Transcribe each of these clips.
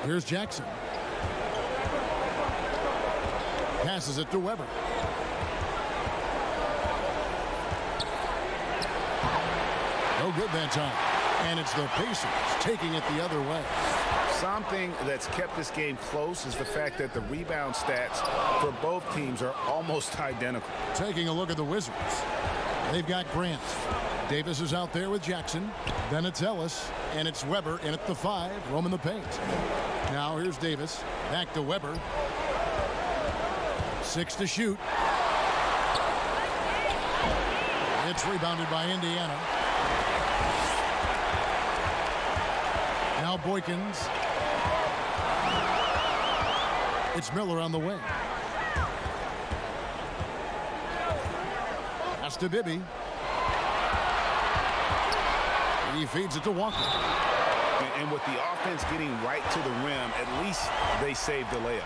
Here's Jackson. Passes it to Weber. No good that time. And it's the Pacers taking it the other way. Something that's kept this game close is the fact that the rebound stats for both teams are almost identical. Taking a look at the Wizards. They've got Grant. Davis is out there with Jackson. Then it's Ellis. And it's Weber in at the 5, roaming the paint. Now here's Davis. Back to Weber. 6 to shoot. It's rebounded by Indiana. Now Boykins. It's Miller on the wing. Pass to Bibby. He feeds it to Walker. And with the offense getting right to the rim, at least they saved the layup.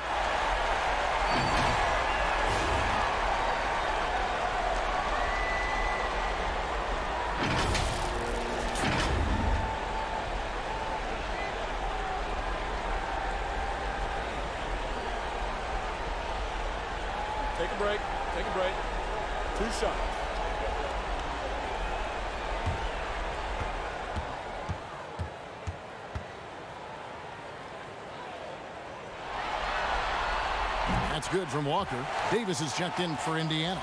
Take a break. Take a break. 2 shots. That's good from Walker. Davis is checked in for Indiana.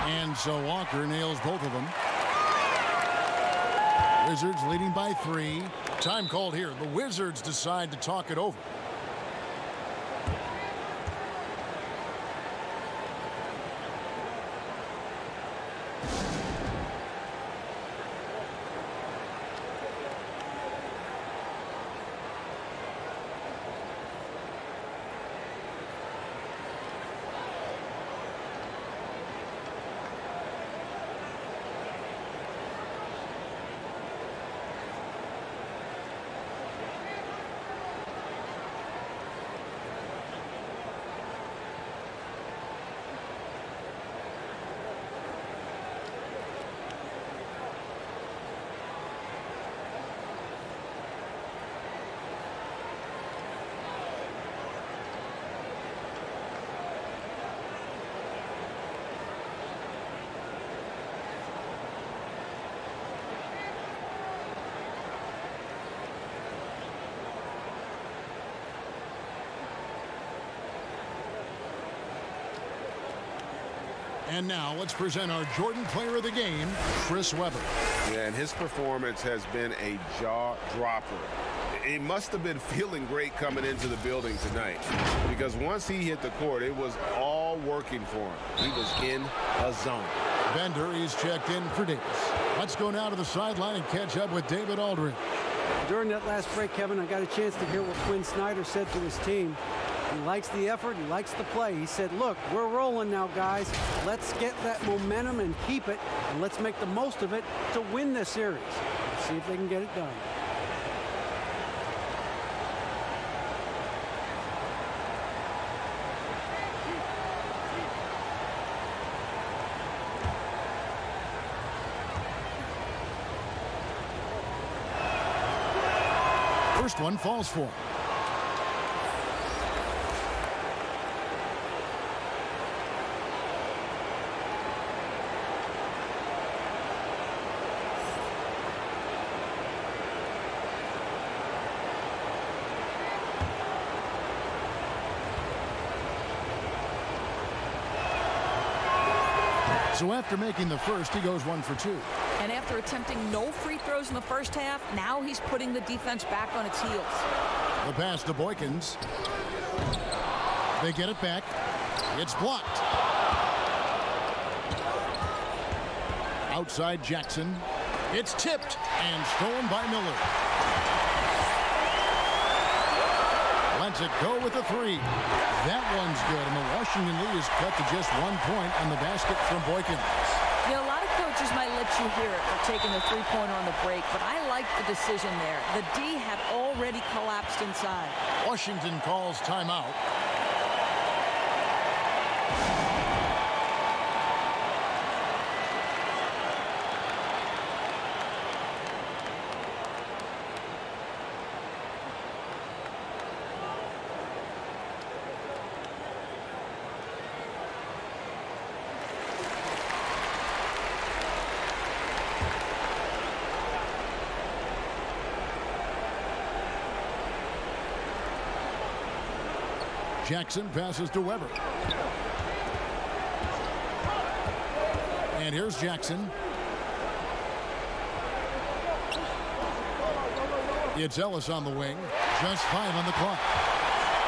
And so Walker nails both of them. Wizards leading by 3. Time called here. The Wizards decide to talk it over. And now let's present our Jordan Player of the Game, Chris Webber. Yeah, and his performance has been a jaw-dropper. He must have been feeling great coming into the building tonight because once he hit the court, it was all working for him. He was in a zone. Bender, he's checked in for Davis. Let's go now to the sideline and catch up with David Aldridge. During that last break, Kevin, I got a chance to hear what Quinn Snyder said to his team. He likes the effort. He likes the play. He said, look, we're rolling now, guys. Let's get that momentum and keep it, and let's make the most of it to win this series. Let's see if they can get it done. First one falls for him. So after making the first, he goes 1 for 2. And after attempting no free throws in the first half, now he's putting the defense back on its heels. The pass to Boykins. They get it back. It's blocked. Outside Jackson. It's tipped and stolen by Miller. Lets it go with a 3. That one's good, and the Washington lead is cut to just 1 point on the basket from Boykins. You know, a lot of coaches coaches might let you hear it for taking the three-pointer on the break, but I like the decision there. The D had already collapsed inside. Washington calls timeout. Jackson passes to Weber. And here's Jackson. It's Ellis on the wing. Just 5 on the clock.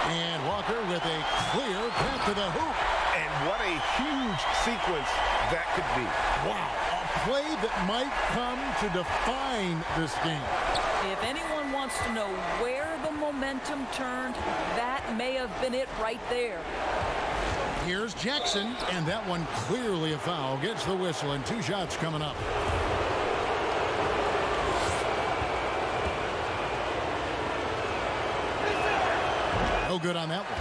And Walker with a clear path to the hoop. And what a huge sequence that could be. Wow. A play that might come to define this game. If anyone wants to know where the momentum turned, that may have been it right there. Here's Jackson, and that one clearly a foul. Gets the whistle, and 2 shots coming up. No good on that one.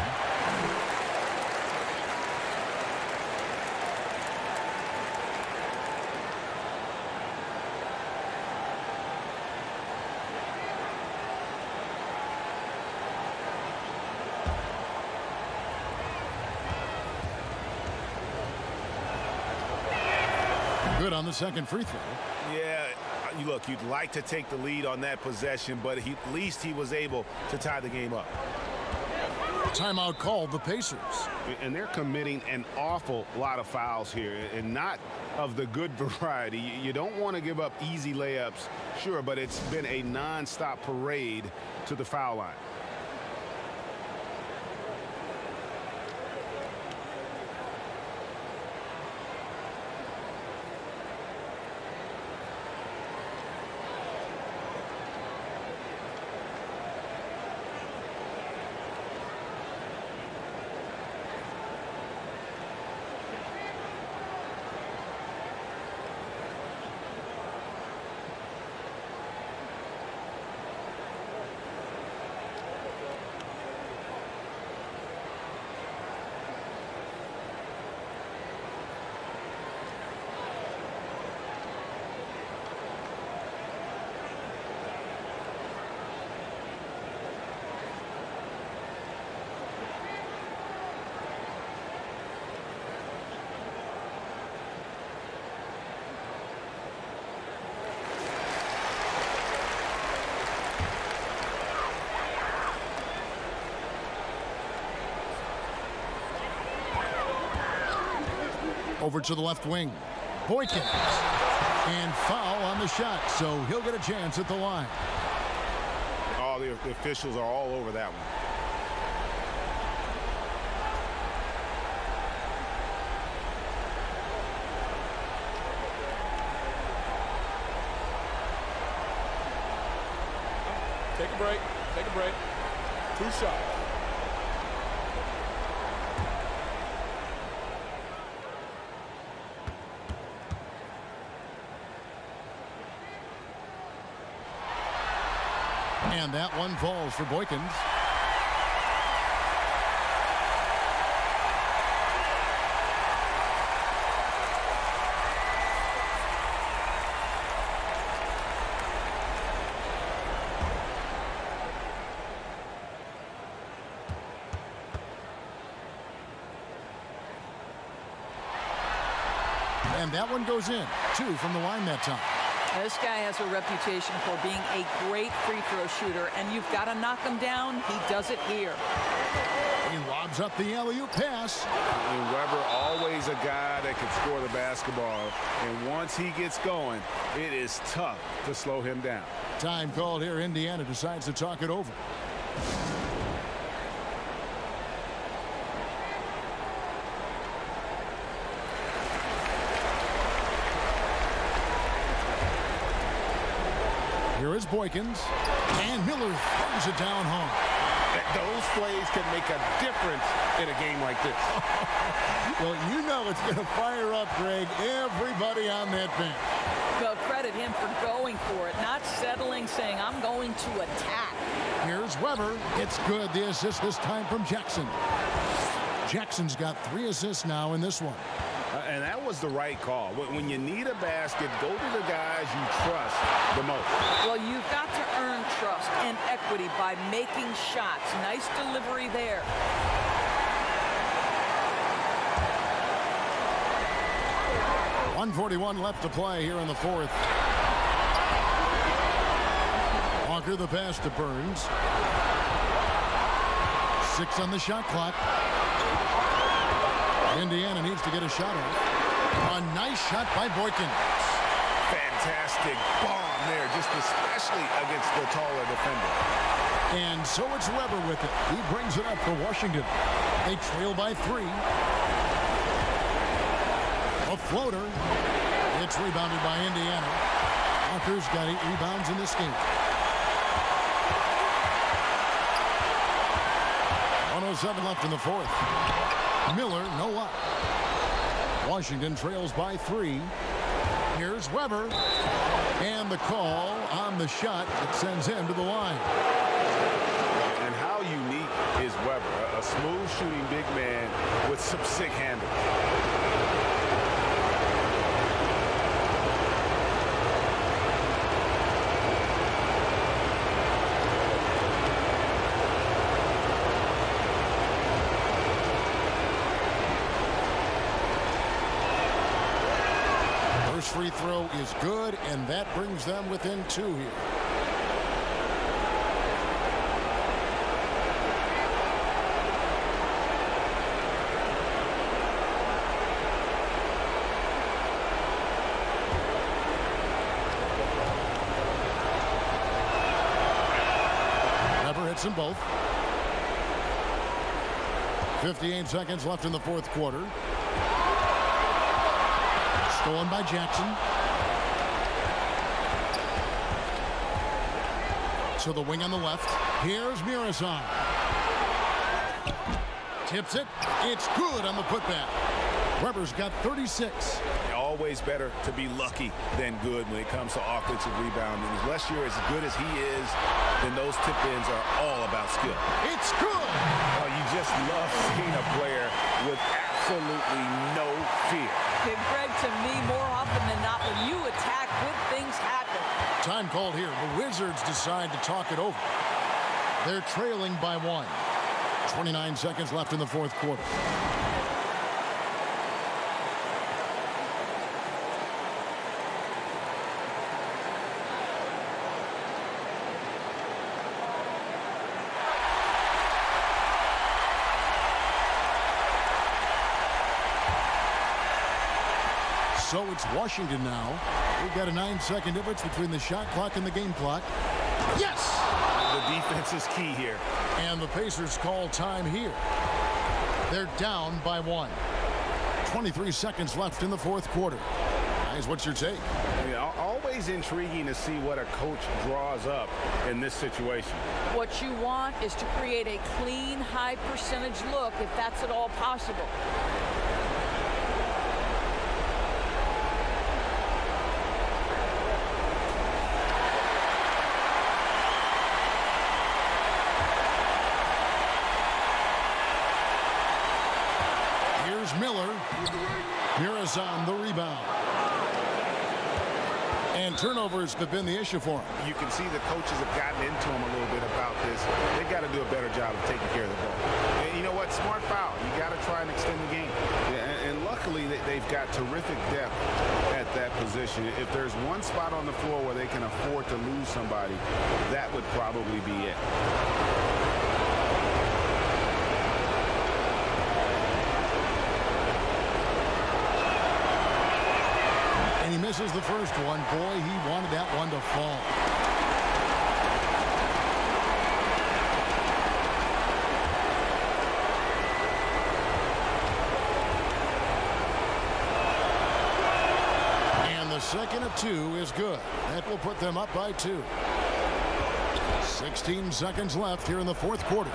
Good on the second free throw. Yeah, look, you'd like to take the lead on that possession, but at least he was able to tie the game up. Timeout called the Pacers. And they're committing an awful lot of fouls here, and not of the good variety. You don't want to give up easy layups, sure, but it's been a non-stop parade to the foul line. Over to the left wing. Boykins. And foul on the shot, so he'll get a chance at the line. Oh, the officials are all over that one. Take a break. Take a break. 2 shots. And that one falls for Boykins. And that one goes in. 2 from the line that time. This guy has a reputation for being a great free throw shooter, and you've got to knock him down. He does it here. He lobs up the alley-oop pass. And Weber, always a guy that can score the basketball. And once he gets going, it is tough to slow him down. Time called here. Indiana decides to talk it over. Here is Boykins, and Miller throws it down home. Those plays can make a difference in a game like this. Well, you know it's going to fire up, Greg, everybody on that bench. Well, credit him for going for it, not settling, saying, I'm going to attack. Here's Weber. It's good. The assist this time from Jackson. Jackson's got 3 assists now in this one. And that was the right call. When you need a basket, go to the guys you trust the most. Well, you've got to earn trust and equity by making shots. Nice delivery there. .141 left to play here in the fourth. Walker the pass to Burns. 6 on the shot clock. Indiana needs to get a shot off. A nice shot by Boykin. Fantastic bomb there, just especially against the taller defender. And so it's Weber with it. He brings it up for Washington. They trail by 3. A floater. It's rebounded by Indiana. Walker's got 8 rebounds in this game. 107 left in the fourth. Miller, no luck. Washington trails by 3. Here's Weber. And the call on the shot that sends him to the line. And how unique is Weber? A smooth shooting big man with some sick handles. Free throw is good, and that brings them within 2 here. Never hits them both. 58 seconds left in the fourth quarter. Stolen by Jackson. To the wing on the left. Here's Murison. Tips it. It's good on the putback. Weber's got 36. Always better to be lucky than good when it comes to offensive rebounding. Unless you're as good as he is, then those tip-ins are all about skill. It's good. Oh, you just love seeing a player with absolutely no fear. Hey, Greg, to me, more often than not, when you attack, good things happen. Time called here. The Wizards decide to talk it over. They're trailing by 1. 29 seconds left in the fourth quarter. So it's Washington now. We've got a 9-second difference between the shot clock and the game clock. Yes! The defense is key here. And the Pacers call time here. They're down by 1. 23 seconds left in the fourth quarter. Guys, what's your take? Yeah, always intriguing to see what a coach draws up in this situation. What you want is to create a clean, high percentage look, if that's at all possible. Miller. Murison the rebound. And turnovers have been the issue for him. You can see the coaches have gotten into him a little bit about this. They got to do a better job of taking care of the ball. And you know what? Smart foul. You got to try and extend the game. Yeah, and luckily, they've got terrific depth at that position. If there's one spot on the floor where they can afford to lose somebody, that would probably be it. He misses the first one. Boy, he wanted that one to fall. And the second of 2 is good. That will put them up by 2. 16 seconds left here in the fourth quarter.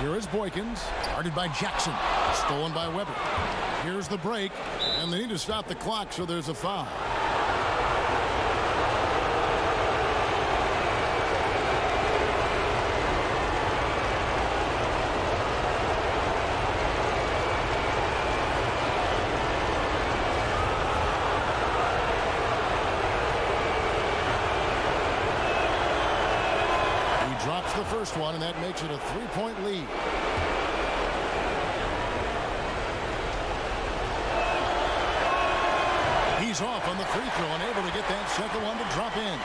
Here is Boykins, guarded by Jackson, stolen by Weber. Here's the break, and they need to stop the clock, so there's a foul. Drops the first one, and that makes it a 3-point lead. He's off on the free throw and able to get that second one to drop in.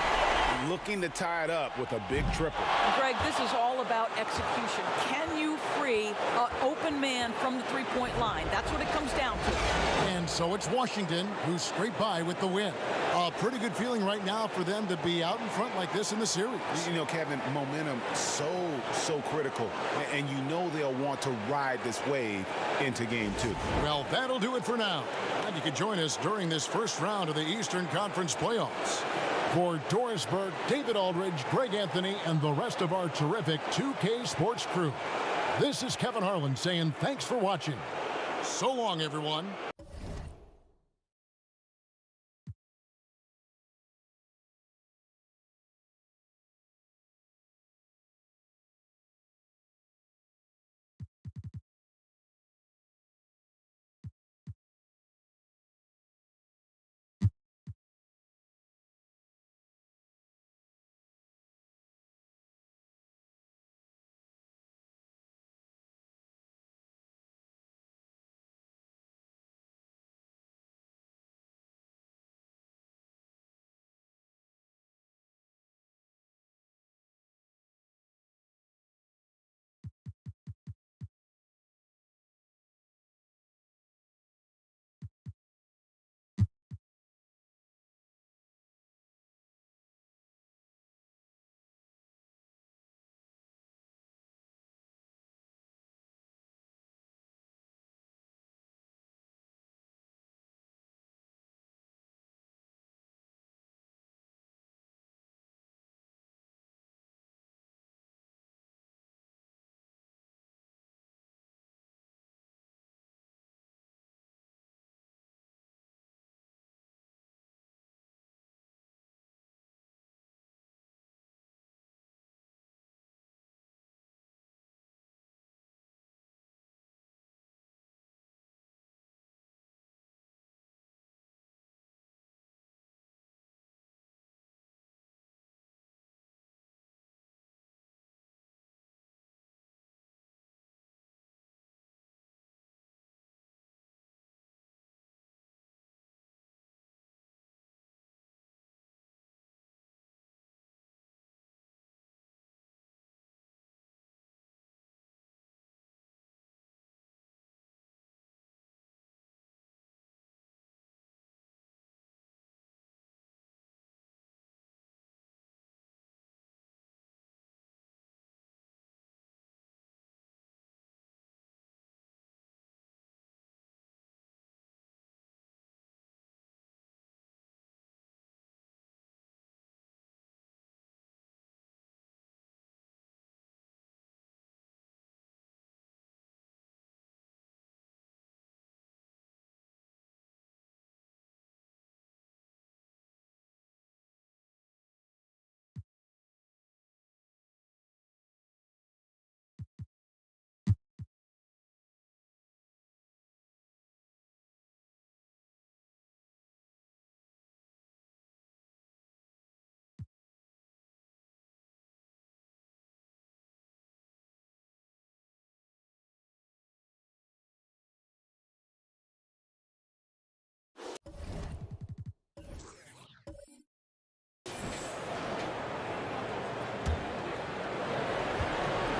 Looking to tie it up with a big triple. Greg, this is all about execution. Can you free an open man from the three-point line? That's what it comes down to. And so it's Washington who's straight by with the win. A pretty good feeling right now for them to be out in front like this in the series. You know, Kevin, momentum so critical. And you know they'll want to ride this wave into game 2. Well, that'll do it for now. And you can join us during this first round of the Eastern Conference playoffs. For Doris Burke, David Aldridge, Greg Anthony, and the rest of our terrific 2K Sports crew, this is Kevin Harlan saying thanks for watching. So long, everyone.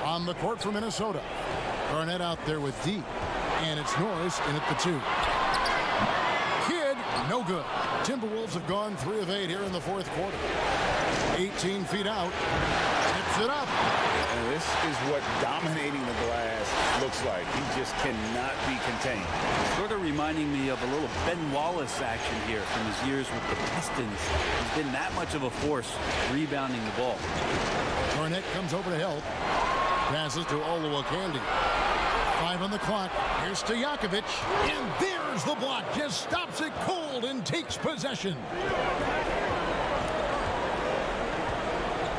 On the court for Minnesota, Garnett out there with D, and it's Norris in at the 2. Kidd, no good. Timberwolves have gone 3 of 8 here in the fourth quarter. 18 feet out, tips it up. And this is what dominating the glass looks like. He just cannot be contained. Sort of reminding me of a little Ben Wallace action here from his years with the Pistons. He's been that much of a force rebounding the ball. Garnett comes over to help. Passes to Olowokandi. 5 on the clock. Here's Stojakovic. And there's the block. Just stops it cold and takes possession.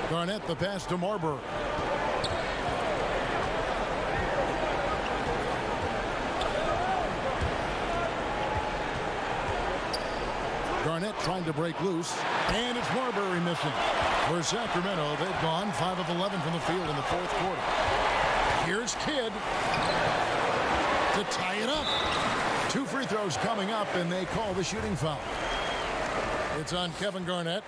Garnett the pass to Marbury. Garnett trying to break loose. And it's Marbury missing. For Sacramento, they've gone 5 of 11 from the field in the fourth quarter. Here's Kidd to tie it up. 2 free throws coming up, and they call the shooting foul. It's on Kevin Garnett.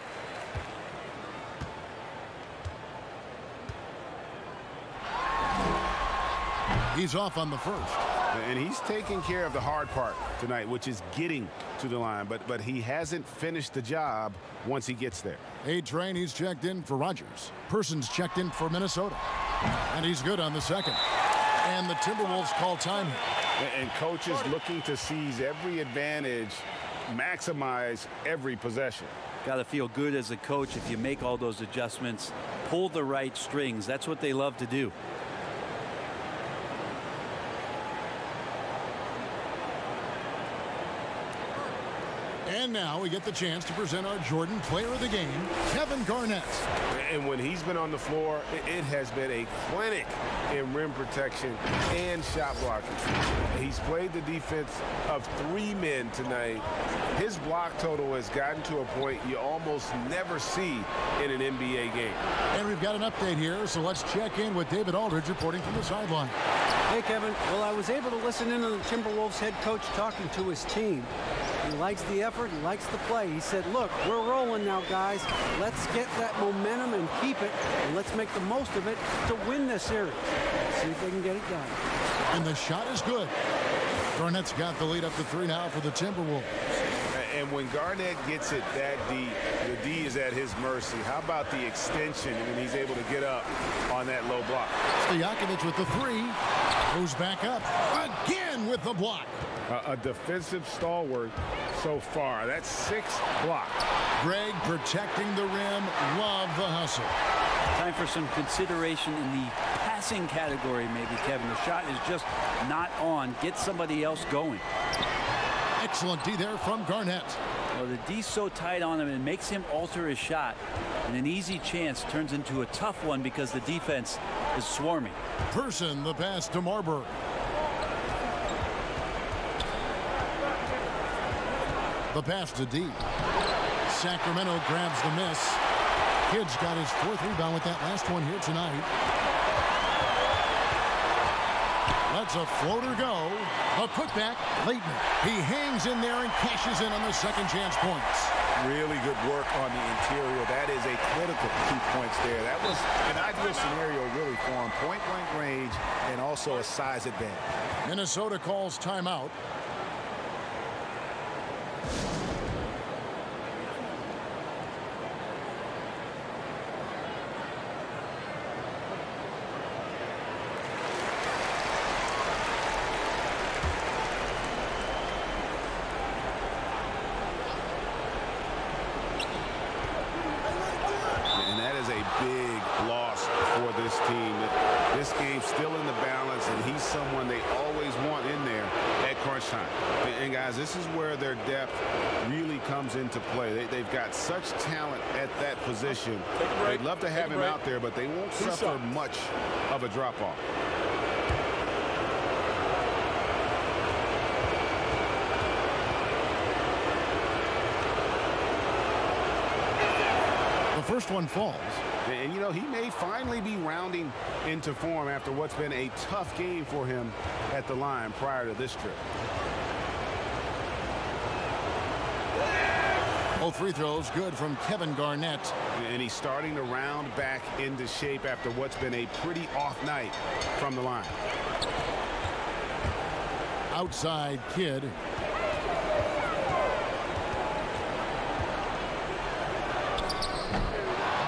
He's off on the first. And he's taking care of the hard part tonight, which is getting to the line. But he hasn't finished the job once he gets there. A-Train, he's checked in for Rogers. Person's checked in for Minnesota. And he's good on the second. And the Timberwolves call time here. And coaches looking to seize every advantage, maximize every possession. Got to feel good as a coach if you make all those adjustments, pull the right strings. That's what they love to do. And now we get the chance to present our Jordan Player of the Game, Kevin Garnett. And when he's been on the floor, it has been a clinic in rim protection and shot blocking. He's played the defense of 3 men tonight. His block total has gotten to a point you almost never see in an NBA game. And we've got an update here, so let's check in with David Aldridge reporting from the sideline. Hey, Kevin. Well, I was able to listen in on the Timberwolves head coach talking to his team. He likes the effort. He likes the play. He said, look, we're rolling now, guys. Let's get that momentum and keep it, and let's make the most of it to win this series. See if they can get it done. And the shot is good. Garnett's got the lead up to 3 now for the Timberwolves. And when Garnett gets it that deep, the D is at his mercy. How about the extension when he's able to get up on that low block? Stojakovic with the 3. Goes back up. Again with the block. A defensive stalwart so far. That's 6 blocks. Greg protecting the rim. Love the hustle. Time for some consideration in the passing category, maybe, Kevin. The shot is just not on. Get somebody else going. Excellent D there from Garnett. Well, the D's so tight on him, it makes him alter his shot. And an easy chance turns into a tough one because the defense is swarming. Person the pass to Marbury. The pass to D. Sacramento grabs the miss. Kidd's got his 4th rebound with that last one here tonight. Lets a floater go. A putback. Payton. He hangs in there and cashes in on the second chance points. Really good work on the interior. That is a critical 2 points there. That was an ideal scenario really for him. Point-blank range and also a size advantage. Minnesota calls timeout. This game's still in the balance, and he's someone they always want in there at crunch time. And guys, this is where their depth really comes into play. They've got such talent at that position. They'd love to have him out there, but they won't suffer much of a drop-off. The first one falls. And, you know, he may finally be rounding into form after what's been a tough game for him at the line prior to this trip. Both free throws good from Kevin Garnett. And he's starting to round back into shape after what's been a pretty off night from the line. Outside Kidd.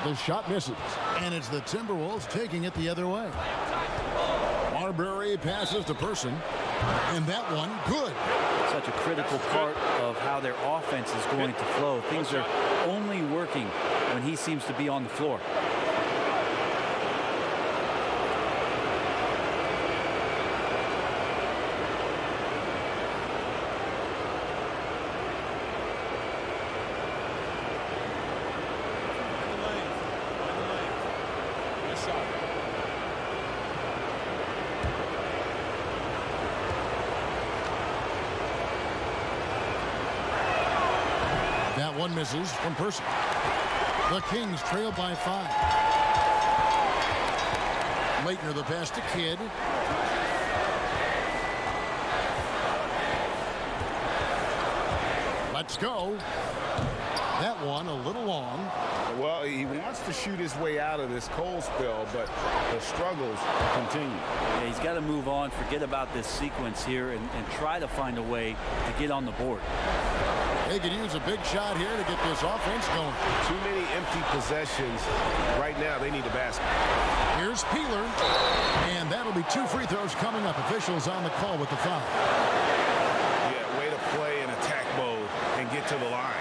The shot misses, and it's the Timberwolves taking it the other way. Marbury passes to Person, and that one good. Such a critical part of how their offense is going to flow. Things are only working when he seems to be on the floor. That one misses from Person. The Kings trail by 5. Leitner the pass to Kidd. Let's go. That one a little long. Well, he wants to shoot his way out of this cold spell, but the struggles continue. Yeah, he's got to move on, forget about this sequence here, and try to find a way to get on the board. They could use a big shot here to get this offense going. Too many empty possessions. Right now, they need a basket. Here's Peeler, and that'll be 2 free throws coming up. Officials on the call with the foul. Yeah, way to play in attack mode and get to the line.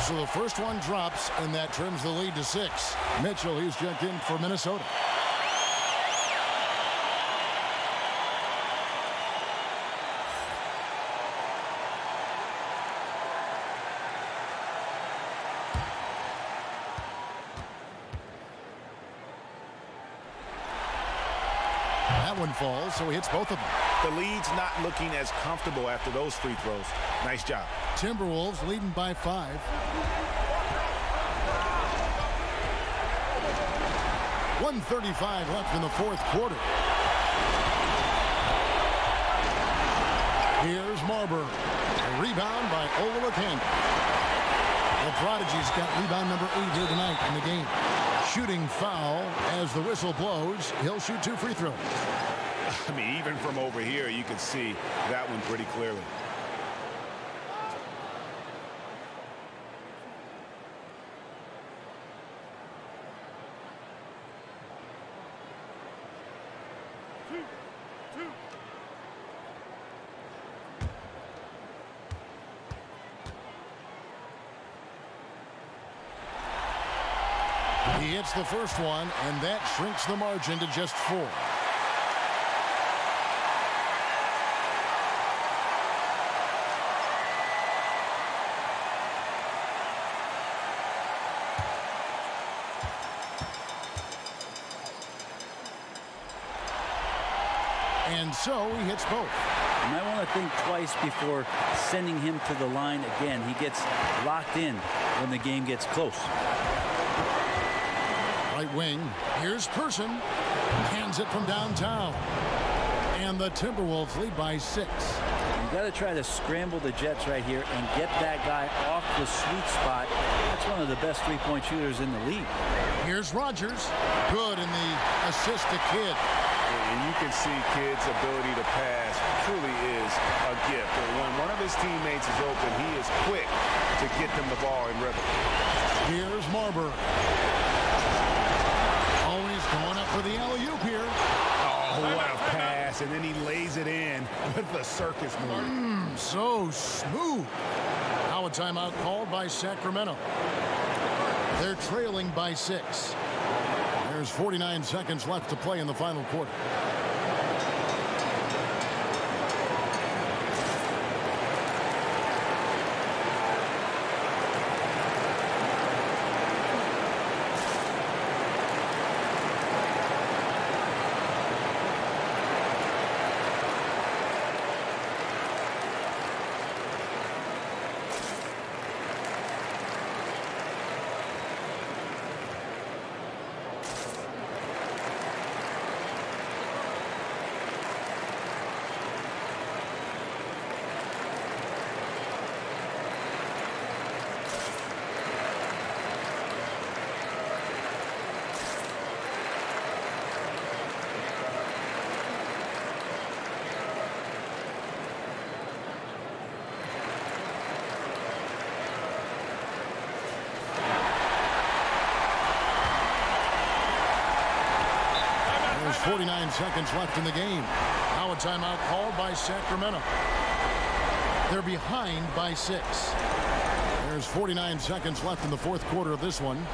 So the first one drops, and that trims the lead to 6. Mitchell, he's checked in for Minnesota. That one falls, so he hits both of them. The lead's not looking as comfortable after those free throws. Nice job. Timberwolves leading by 5. .135 left in the 4th quarter. Here's Marbury. A rebound by Olowokandi. The Prodigy's got rebound number 8 here tonight in the game. Shooting foul as the whistle blows. He'll shoot 2 free throws. I mean, even from over here, you can see that one pretty clearly. He hits the first one, and that shrinks the margin to just 4. And so he hits both. You might want to think twice before sending him to the line again. He gets locked in when the game gets close. Right wing. Here's Person. Hands it from downtown. And the Timberwolves lead by 6. You got to try to scramble the Jets right here and get that guy off the sweet spot. That's one of the best three-point shooters in the league. Here's Rogers. Good in the assist to Kidd. And you can see Kidd's ability to pass truly is a gift. And when one of his teammates is open, he is quick to get them the ball in rhythm. Here's Marbury. Always going up for the alley-oop here. Oh, what a pass. And then he lays it in with the circus move. So smooth. Now a timeout called by Sacramento. They're trailing by 6. There's 49 seconds left to play in the final quarter. There's 49 seconds left in the game. Now a timeout called by Sacramento. They're behind by 6. There's 49 seconds left in the fourth quarter of this one.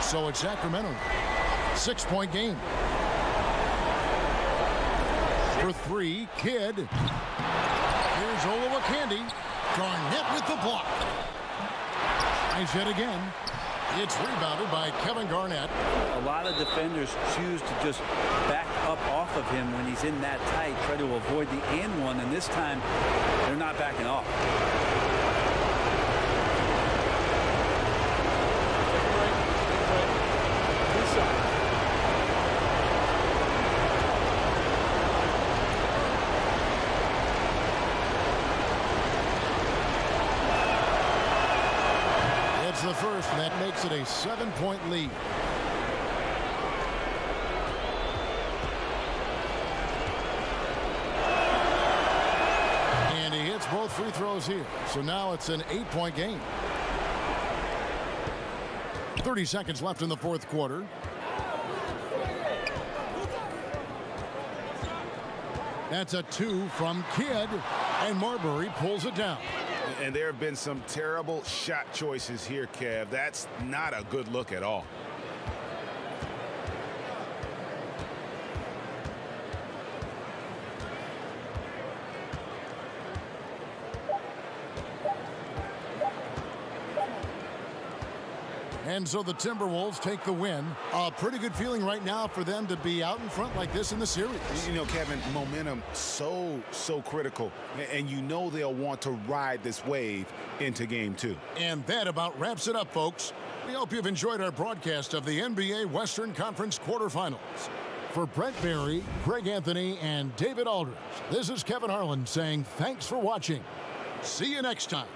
So it's Sacramento. 6-point game. For 3, Kidd. Here's Olowokandi. Garnett with the block. Nice hit again. It's rebounded by Kevin Garnett. A lot of defenders choose to just back up off of him when he's in that tight, try to avoid the and one, and this time they're not backing off. It's the first, and that makes it a 7-point lead. And he hits both free throws here. So now it's an 8-point game. 30 seconds left in the fourth quarter. That's a 2 from Kidd, and Marbury pulls it down. And there have been some terrible shot choices here, Kev. That's not a good look at all. And so the Timberwolves take the win. A pretty good feeling right now for them to be out in front like this in the series. You know, Kevin, momentum so critical. And you know they'll want to ride this wave into game 2. And that about wraps it up, folks. We hope you've enjoyed our broadcast of the NBA Western Conference quarterfinals. For Brent Barry, Greg Anthony, and David Aldridge, this is Kevin Harlan saying thanks for watching. See you next time.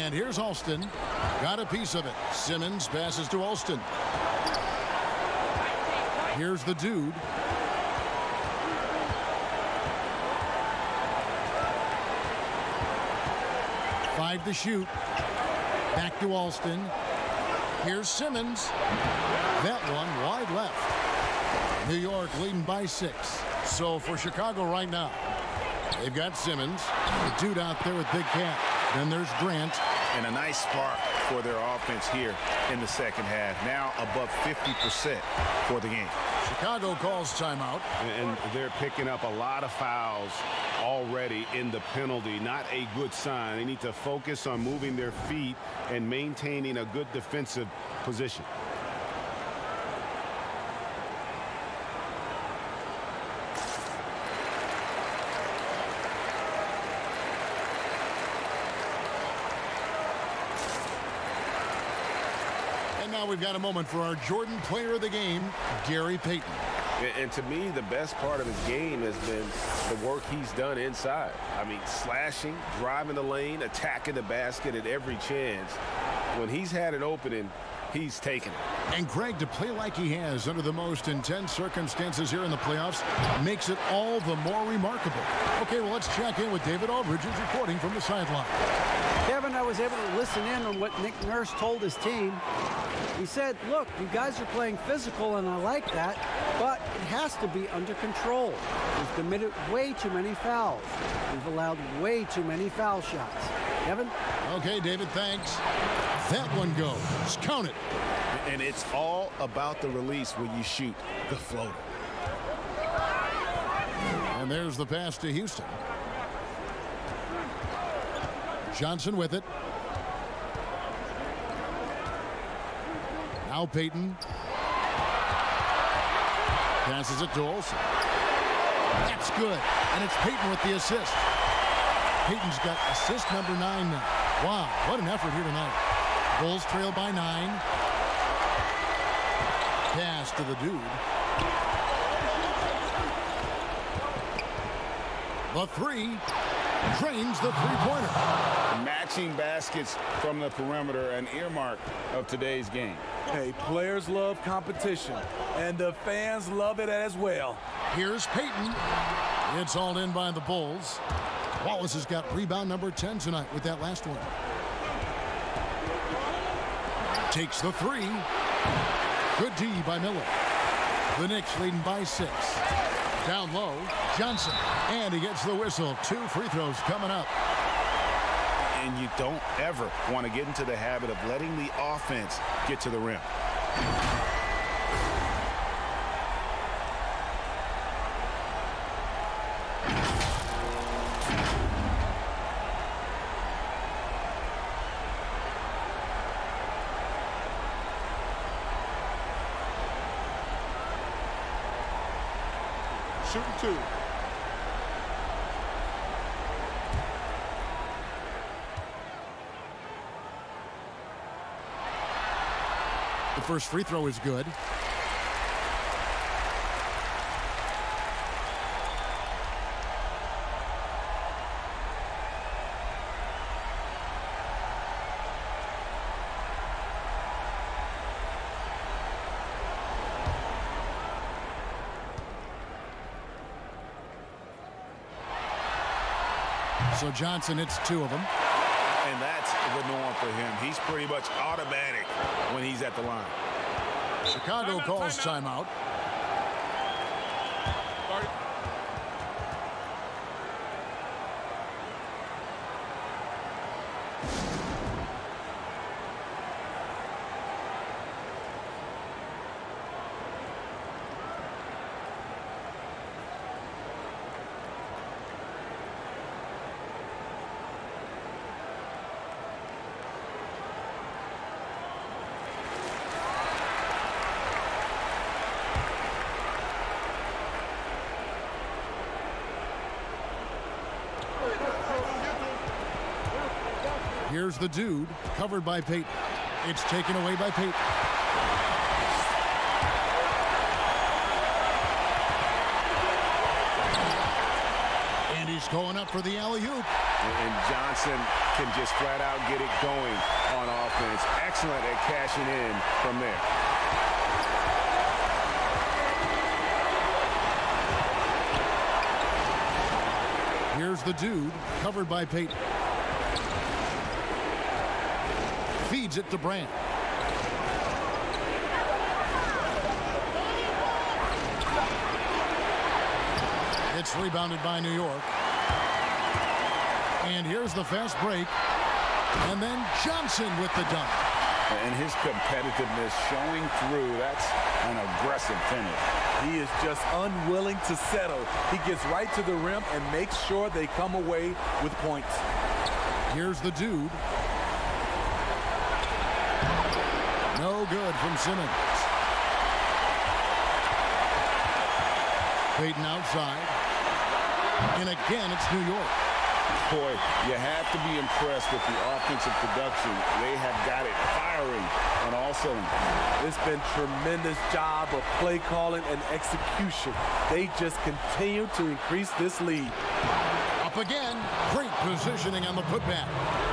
And here's Alston. Got a piece of it. Simmons passes to Alston. Here's the dude. Five to shoot. Back to Alston. Here's Simmons. That one wide left. New York leading by 6. So for Chicago right now, they've got Simmons, the dude out there with Big Cat. Then there's Grant. And a nice spark for their offense here in the second half. Now above 50% for the game. Chicago calls timeout. And they're picking up a lot of fouls already in the penalty. Not a good sign. They need to focus on moving their feet and maintaining a good defensive position. And now we've got a moment for our Jordan player of the game, Gary Payton. And to me, the best part of his game has been the work he's done inside. I mean, slashing, driving the lane, attacking the basket at every chance. When he's had an opening, he's taken it. And Greg, to play like he has under the most intense circumstances here in the playoffs makes it all the more remarkable. Okay, well, let's check in with David Aldridge, who's reporting from the sideline. Kevin, I was able to listen in on what Nick Nurse told his team. He said, look, you guys are playing physical, and I like that, but it has to be under control. We've committed way too many fouls. We've allowed way too many foul shots. Kevin? Okay, David, thanks. That one goes. Count it. And it's all about the release when you shoot the floater. And there's the pass to Houston. Johnson with it. Now Payton. Passes it to Olsen. That's good. And it's Payton with the assist. Payton's got assist number 9 now. Wow, what an effort here tonight. Bulls trail by 9. Pass to the dude. The 3. Drains the three-pointer. Matching baskets from the perimeter, an earmark of today's game. Hey, players love competition, and the fans love it as well. Here's Payton. It's all in by the Bulls. Wallace has got rebound number 10 tonight with that last one. Takes the 3. Good D by Miller. The Knicks leading by 6. Down low, Johnson. And he gets the whistle. 2 free throws coming up. And you don't ever want to get into the habit of letting the offense get to the rim. Shooting 2. The first free throw is good. So Johnson hits 2 of them. And that's the norm for him. He's pretty much automatic when he's at the line. Chicago calls timeout. Here's the dude, covered by Payton. It's taken away by Payton. And his Davis going up for the alley-oop. And Johnson can just flat out get it going on offense. Excellent at cashing in from there. Here's the dude, covered by Payton. Feeds it to Brand. It's rebounded by New York. And here's the fast break. And then Johnson with the dunk. And his competitiveness showing through. That's an aggressive finish. He is just unwilling to settle. He gets right to the rim and makes sure they come away with points. Here's the dude. No good from Simmons. Payton outside. And again, it's New York. Boy, you have to be impressed with the offensive production. They have got it firing on all cylinders. It's been tremendous job of play calling and execution. They just continue to increase this lead. Up again. Great positioning on the putback.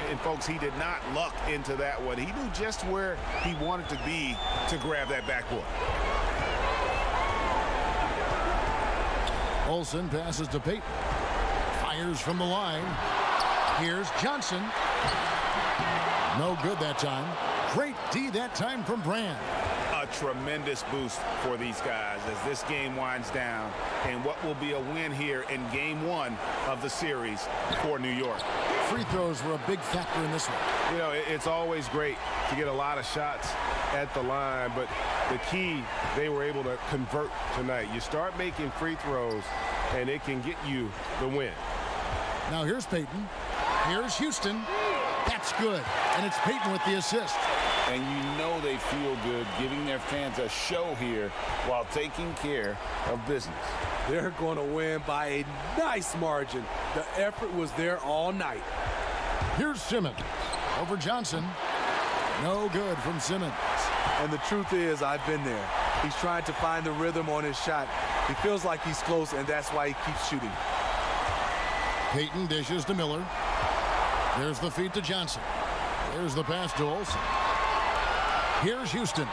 And folks, he did not luck into that one. He knew just where he wanted to be to grab that backboard. Olsen passes to Payton. Fires from the line. Here's Johnson. No good that time. Great D that time from Brand. A tremendous boost for these guys as this game winds down and what will be a win here in game one of the series for New York. Free throws were a big factor in this one. You know, it's always great to get a lot of shots at the line, but the key, they were able to convert tonight. You start making free throws and it can get you the win. Now here's Payton. Here's Houston. That's good. And it's Payton with the assist. And you know they feel good giving their fans a show here while taking care of business. They're going to win by a nice margin. The effort was there all night. Here's Simmons. Over Johnson. No good from Simmons. And the truth is, I've been there. He's trying to find the rhythm on his shot. He feels like he's close, and that's why he keeps shooting. Payton dishes to Miller. There's the feed to Johnson. There's the pass to Olsen. Here's Houston.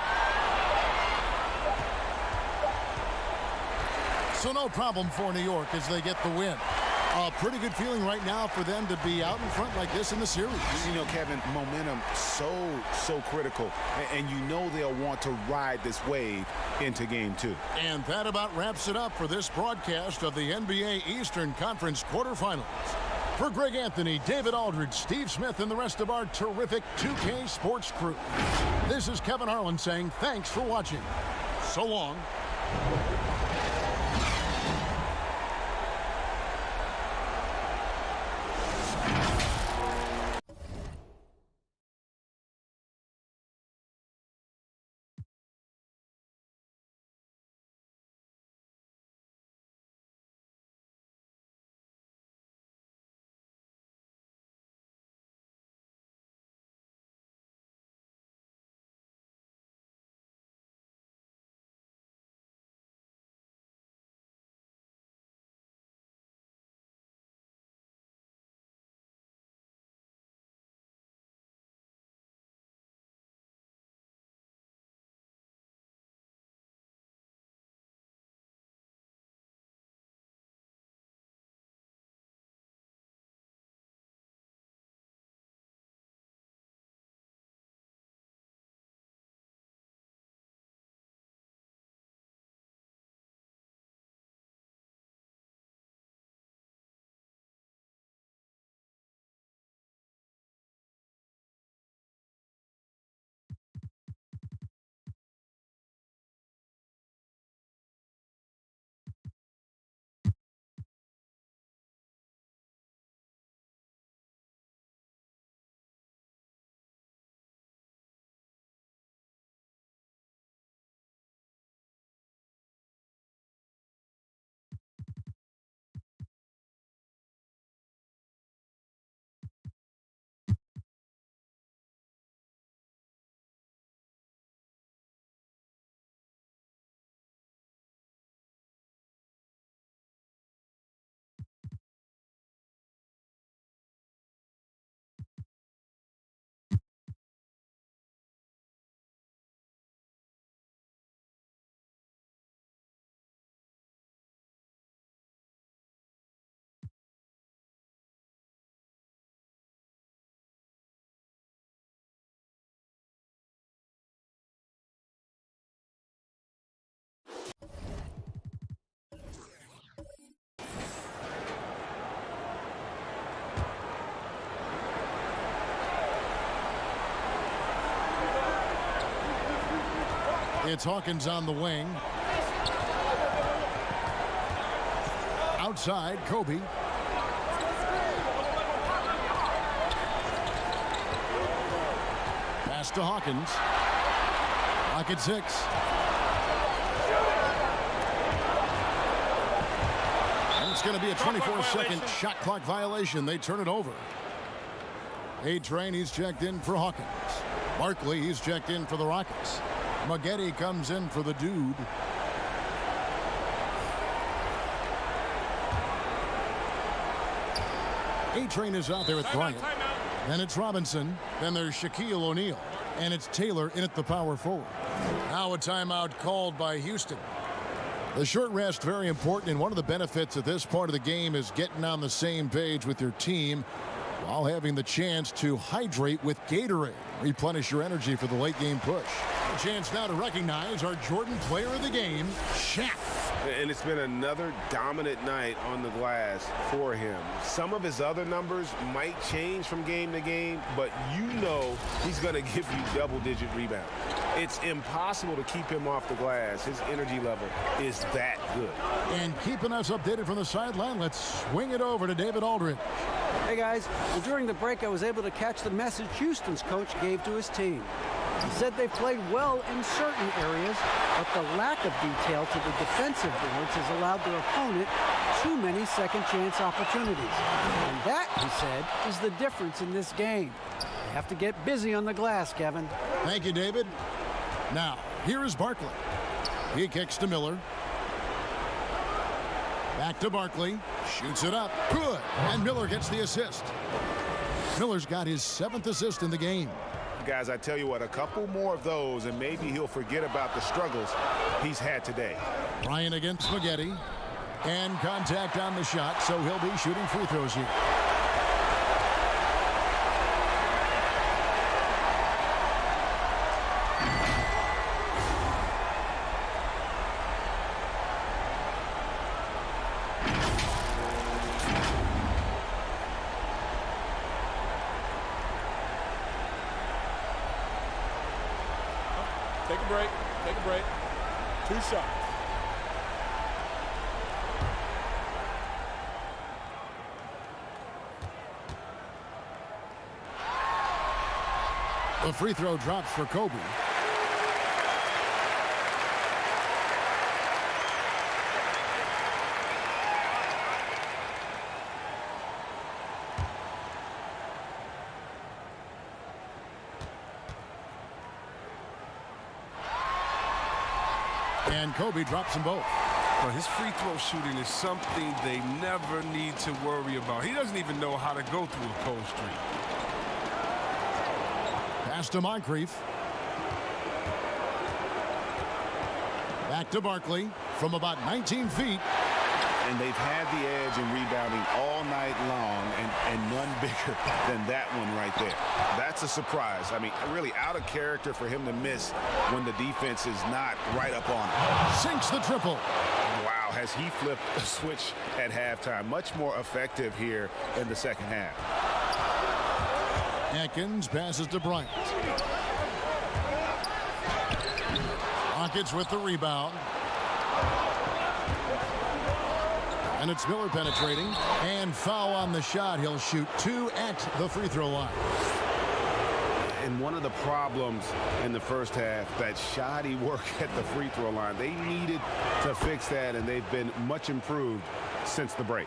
So no problem for New York as they get the win. A pretty good feeling right now for them to be out in front like this in the series. You know, Kevin, momentum so critical. And you know they'll want to ride this wave into game two. And that about wraps it up for this broadcast of the NBA Eastern Conference quarterfinals. For Greg Anthony, David Aldridge, Steve Smith, and the rest of our terrific 2K Sports crew, this is Kevin Harlan saying thanks for watching. So long. It's Hawkins on the wing. Outside, Kobe. Pass to Hawkins. Lock at 6. And it's going to be a 24-second shot clock violation. They turn it over. A-Train, he's checked in for Hawkins. Barkley, he's checked in for the Rockets. Maggette comes in for the Dude. A-Train is out there with Bryant. Then it's Robinson. Then there's Shaquille O'Neal. And it's Taylor in at the power forward. Now a timeout called by Houston. The short rest, very important, and one of the benefits of this part of the game is getting on the same page with your team while having the chance to hydrate with Gatorade. Replenish your energy for the late game push. A chance now to recognize our Jordan player of the game, Shaq. And it's been another dominant night on the glass for him. Some of his other numbers might change from game to game, but you know he's going to give you double-digit rebounds. It's impossible to keep him off the glass. His energy level is that good. And keeping us updated from the sideline, let's swing it over to David Aldridge. Hey guys, well, during the break I was able to catch the message Houston's coach gave to his team. He said they've played well in certain areas, but the lack of detail to the defensive boards has allowed their opponent too many second chance opportunities. And that, he said, is the difference in this game. They have to get busy on the glass, Kevin. Thank you, David. Now, here is Barkley. He kicks to Miller. Back to Barkley. Shoots it up. Good. And Miller gets the assist. Miller's got his 7th assist in the game. Guys, I tell you what, a couple more of those, and maybe he'll forget about the struggles he's had today. Bryant against Maggette. And contact on the shot, so he'll be shooting free throws here. Take a break. Take a break. 2 shots. The free throw drops for Kobe. And Kobe drops them both. Well, his free throw shooting is something they never need to worry about. He doesn't even know how to go through a cold streak. Pass to Moncrief. Back to Barkley from about 19 feet. And they've had the edge in rebounding all night long, and none bigger than that one right there. That's a surprise. I mean, really out of character for him to miss when the defense is not right up on him. Sinks the triple. Wow, has he flipped a switch at halftime. Much more effective here in the second half. Atkins passes to Bryant. Rockets with the rebound. And it's Miller penetrating. And foul on the shot. He'll shoot 2 at the free throw line. And one of the problems in the first half, that shoddy work at the free throw line. They needed to fix that, and they've been much improved since the break.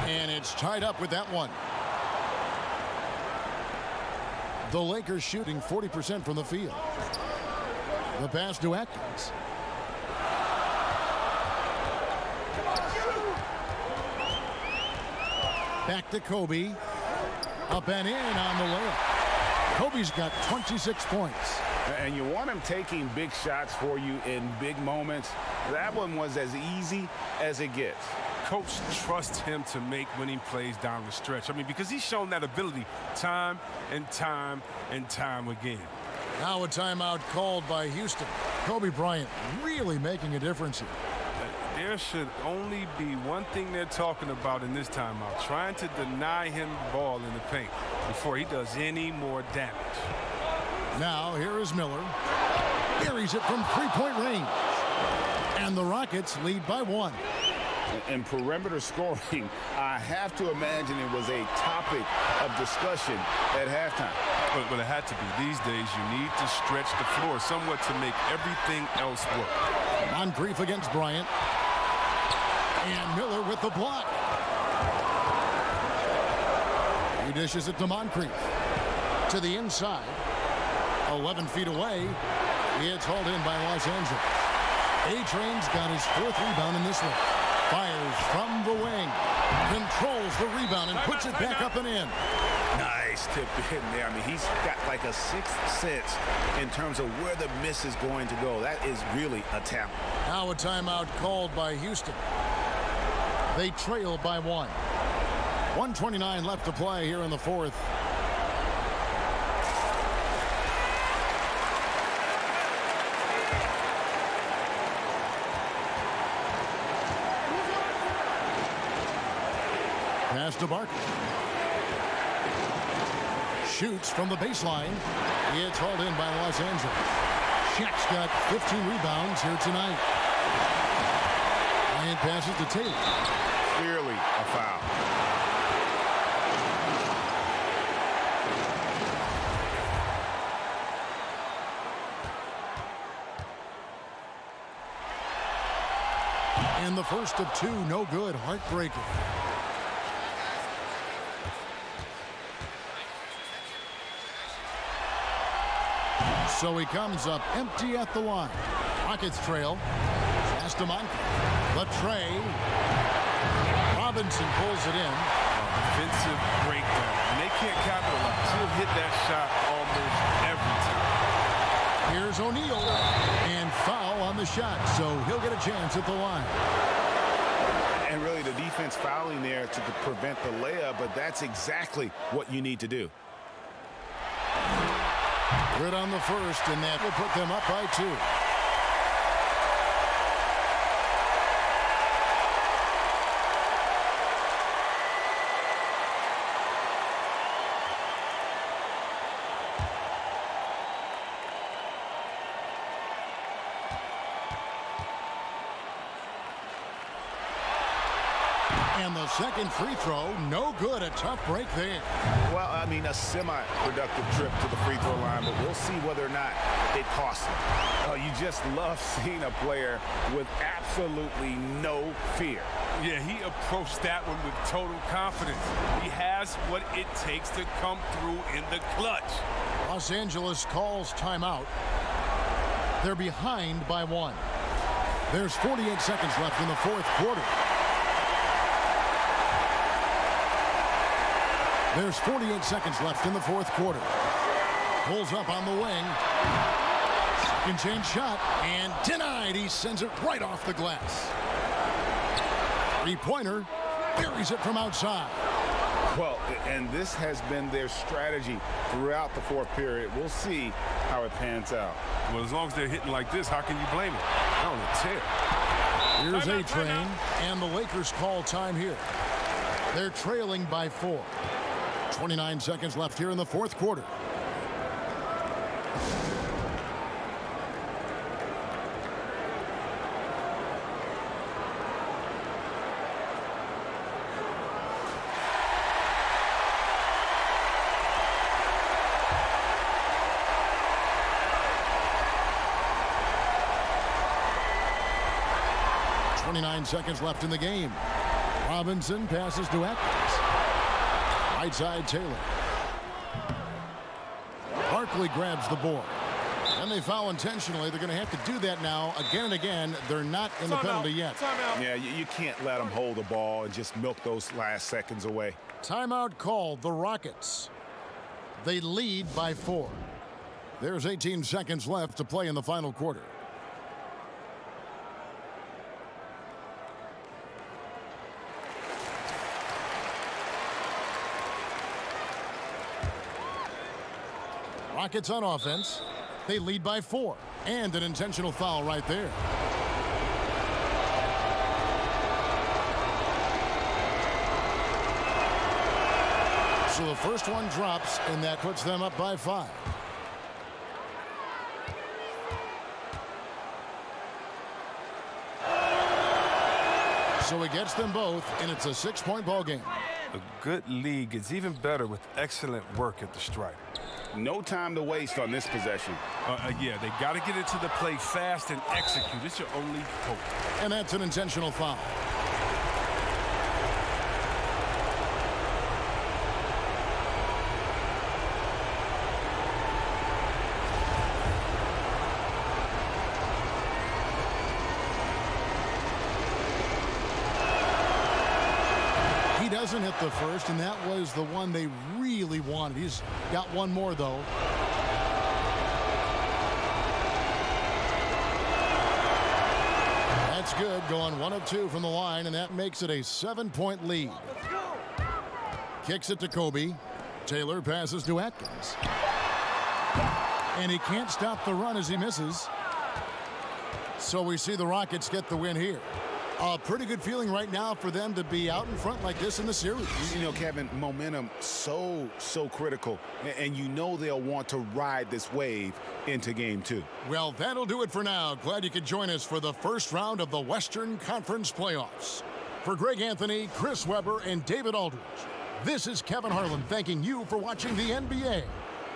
And it's tied up with that one. The Lakers shooting 40% from the field. The pass to Atkins. Back to Kobe. Up and in on the layup. Kobe's got 26 points. And you want him taking big shots for you in big moments. That one was as easy as it gets. Coach trusts him to make winning plays down the stretch. I mean, because he's shown that ability time and time and time again. Now a timeout called by Houston. Kobe Bryant really making a difference here. there should only be one thing they're talking about in this timeout, trying to deny him the ball in the paint before he does any more damage. Now here is Miller. Buries it from three-point range. And the Rockets lead by 1. And perimeter scoring, I have to imagine it was a topic of discussion at halftime. But it had to be. These days, you need to stretch the floor somewhat to make everything else work. Moncrief against Bryant. And Miller with the block. He dishes it to Moncrief. To the inside. 11 feet away. It's hauled in by Los Angeles. A-Train's got his 4th rebound in this one. Fires from the wing. Controls the rebound and puts it back up and in. Nice tip in there. I mean, he's got like a 6th sense in terms of where the miss is going to go. That is really a talent. Now a timeout called by Houston. They trail by 1. 1:29 left to play here in the 4th. Pass to Barkley. Shoots from the baseline. It's hauled in by Los Angeles. Shaq's got 15 rebounds here tonight. And passes to Taylor. Clearly a foul. And the first of 2, no good, heartbreaker. So he comes up empty at the line. Rockets trail. Pass to Moncrief. The tray. Robinson pulls it in. Defensive breakdown. And they can't capitalize. He'll hit that shot almost every time. Here's O'Neal. And foul on the shot. So he'll get a chance at the line. And really the defense fouling there to prevent the layup, but that's exactly what you need to do. Good on the first, and that will put them up by 2. And the second free throw, no good. A tough break there. Well, I mean, a semi-productive trip to the free throw line, but we'll see whether or not it costs him. You just love seeing a player with absolutely no fear. Yeah, he approached that one with total confidence. He has what it takes to come through in the clutch. Los Angeles calls timeout. They're behind by 1. There's 48 seconds left in the 4th quarter. There's 48 seconds left in the 4th quarter. Pulls up on the wing. Second chance shot, and denied. He sends it right off the glass. Three-pointer, buries it from outside. Well, and this has been their strategy throughout the 4th period. We'll see how it pans out. Well, as long as they're hitting like this, how can you blame them? On a tear. Here's A-Train, and the Lakers call time here. They're trailing by 4. 29 seconds left here in the 4th quarter. Seconds left in the game. Robinson passes to Atkins. Right side Taylor. Barkley grabs the board. And they foul intentionally. They're going to have to do that now again and again. They're not in the penalty yet. Yeah, you can't let them hold the ball and just milk those last seconds away. Timeout called. The Rockets. They lead by 4. There's 18 seconds left to play in the final quarter. Rockets on offense. They lead by 4. And an intentional foul right there. So the first one drops, and that puts them up by 5. So he gets them both, and it's a 6-point ball game. A good league is even better with excellent work at the stripe. No time to waste on this possession. Yeah, they got to get into the play fast and execute. It's your only hope. And that's an intentional foul. He doesn't hit the first, and that was the one they really wanted. He's got one more, though. That's good, going 1 of 2 from the line, and that makes it a 7-point lead. Kicks it to Kobe. Taylor passes to Atkins. And he can't stop the run as he misses. So we see the Rockets get the win here. A pretty good feeling right now for them to be out in front like this in the series. You know, Kevin, momentum so critical. And you know they'll want to ride this wave into game 2. Well, that'll do it for now. Glad you could join us for the first round of the Western Conference playoffs. For Greg Anthony, Chris Webber, and David Aldridge, this is Kevin Harlan thanking you for watching the NBA,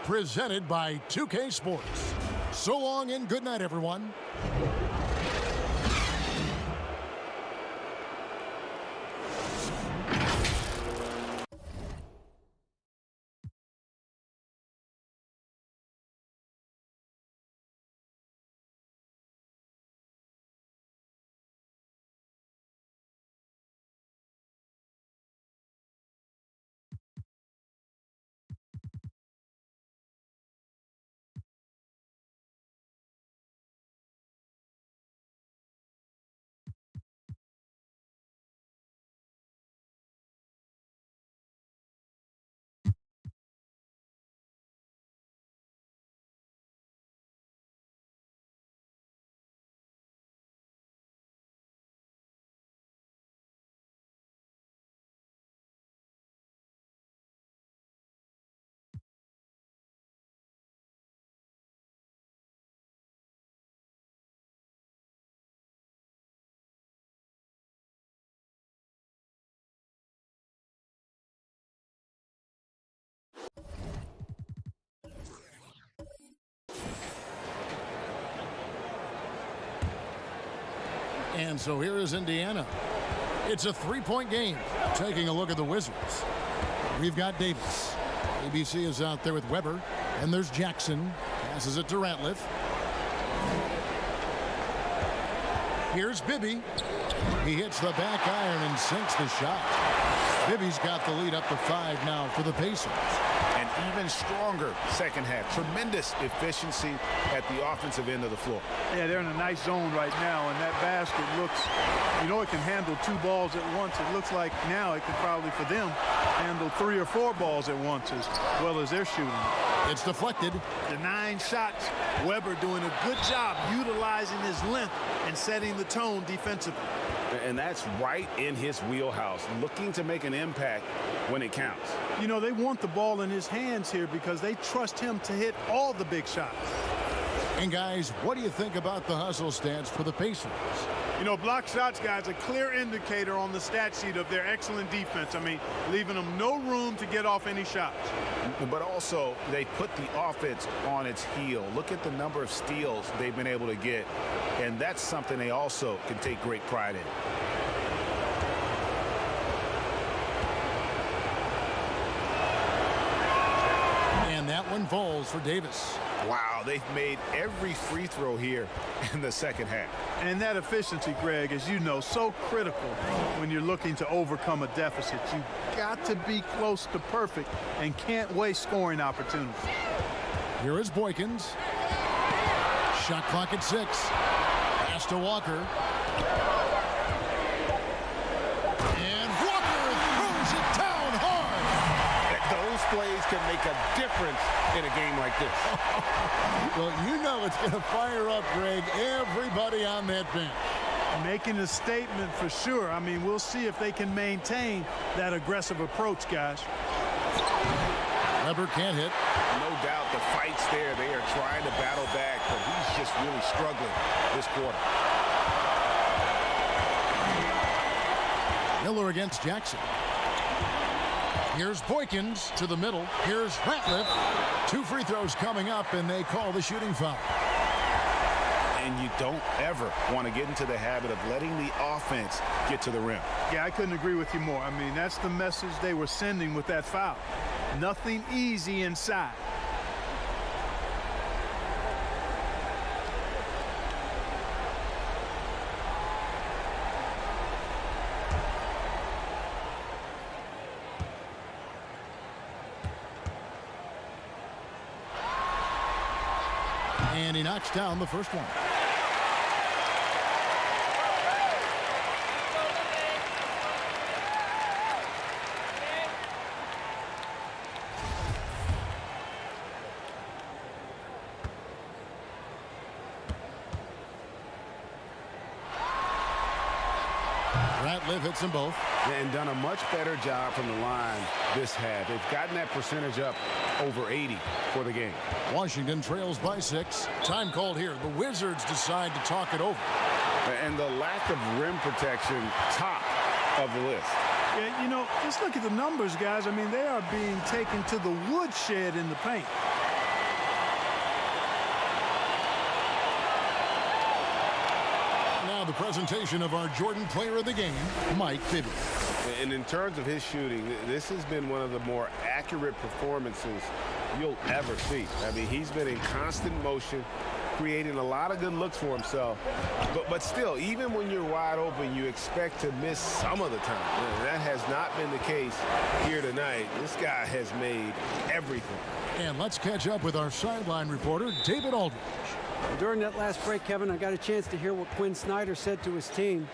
presented by 2K Sports. So long and good night, everyone. And so here is Indiana. It's a 3-point game. Taking a look at the Wizards. We've got Davis. ABC is out there with Webber. And there's Jackson. Passes it to Ratliff. Here's Bibby. He hits the back iron and sinks the shot. Bibby's got the lead up to 5 now for the Pacers. An even stronger second half. Tremendous efficiency at the offensive end of the floor. Yeah, they're in a nice zone right now, and that basket looks, you know, it can handle 2 balls at once. It looks like now it could probably, for them, handle 3 or 4 balls at once as well as they're shooting. It's deflected. The 9 shots, Webber doing a good job utilizing his length and setting the tone defensively. And that's right in his wheelhouse, looking to make an impact when it counts. You know, they want the ball in his hands here because they trust him to hit all the big shots. And guys, what do you think about the hustle stats for the Pacers? You know, block shots, guys, a clear indicator on the stat sheet of their excellent defense. I mean, leaving them no room to get off any shots. But also, they put the offense on its heel. Look at the number of steals they've been able to get. And that's something they also can take great pride in. And that one falls for Davis. Wow, they've made every free throw here in the second half. And that efficiency, Greg, as you know, so critical when you're looking to overcome a deficit. You've got to be close to perfect and can't waste scoring opportunities. Here is Boykins. Shot clock at 6. Pass to Walker. And Walker throws it down hard. Those plays can make a difference in a game like this. Well, you know it's going to fire up, Greg, everybody on that bench. Making a statement for sure. I mean, we'll see if they can maintain that aggressive approach, guys. Weber can't hit. No doubt the fight's there. They are trying to battle back, but he's just really struggling this quarter. Miller against Jackson. Here's Boykins to the middle. Here's Ratliff. 2 free throws coming up, and they call the shooting foul. And you don't ever want to get into the habit of letting the offense get to the rim. Yeah, I couldn't agree with you more. I mean, that's the message they were sending with that foul. Nothing easy inside. And he knocks down the first one. Ratliff hits them both. And done a much better job from the line this half. They've gotten that percentage up over 80 for the game. Washington trails by 6. Time called here. The Wizards decide to talk it over. And the lack of rim protection, top of the list. Yeah, you know, just look at the numbers, guys. I mean, they are being taken to the woodshed in the paint. Now the presentation of our Jordan Player of the Game, Mike Bibby. And in terms of his shooting, this has been one of the more accurate performances you'll ever see. I mean, he's been in constant motion, creating a lot of good looks for himself. But still, even when you're wide open, you expect to miss some of the time. And that has not been the case here tonight. This guy has made everything. And let's catch up with our sideline reporter, David Aldridge. During that last break, Kevin, I got a chance to hear what Quinn Snyder said to his team.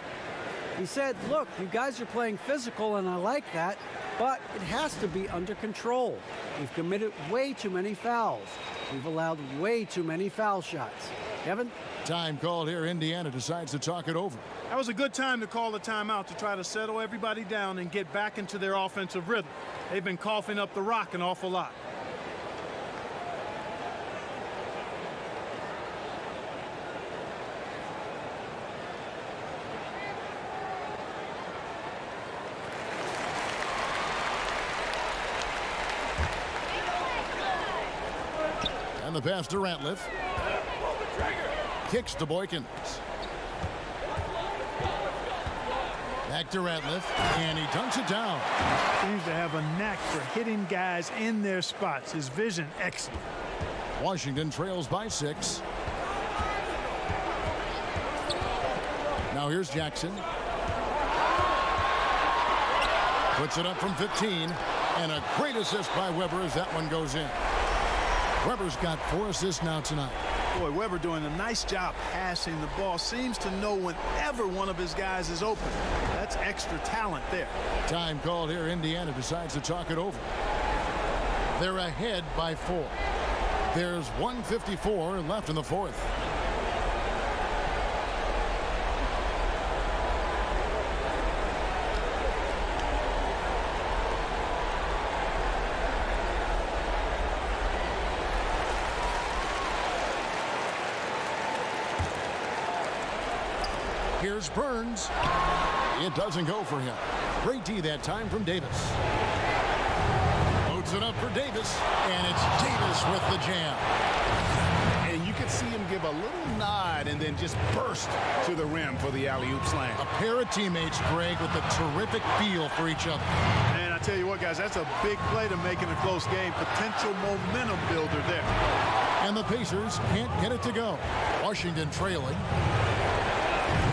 He said, look, you guys are playing physical, and I like that, but it has to be under control. We've committed way too many fouls. We've allowed way too many foul shots. Kevin? Time called here. Indiana decides to talk it over. That was a good time to call the timeout to try to settle everybody down and get back into their offensive rhythm. They've been coughing up the rock an awful lot. And the pass to Ratliff. Kicks to Boykins. Back to Ratliff, and he dunks it down. Seems to have a knack for hitting guys in their spots. His vision, excellent. Washington trails by 6. Now here's Jackson. Puts it up from 15, and a great assist by Weber as that one goes in. Weber's got 4 assists now tonight. Boy, Weber doing a nice job passing the ball. Seems to know whenever one of his guys is open. That's extra talent there. Time called here. Indiana decides to talk it over. They're ahead by 4. There's 1:54 left in the fourth. Here's Burns. It doesn't go for him. Great D that time from Davis. Loads it up for Davis, and it's Davis with the jam. And you can see him give a little nod and then just burst to the rim for the alley-oop slam. A pair of teammates, Greg, with a terrific feel for each other. And I tell you what, guys, that's a big play to make in a close game. Potential momentum builder there. And the Pacers can't get it to go. Washington trailing.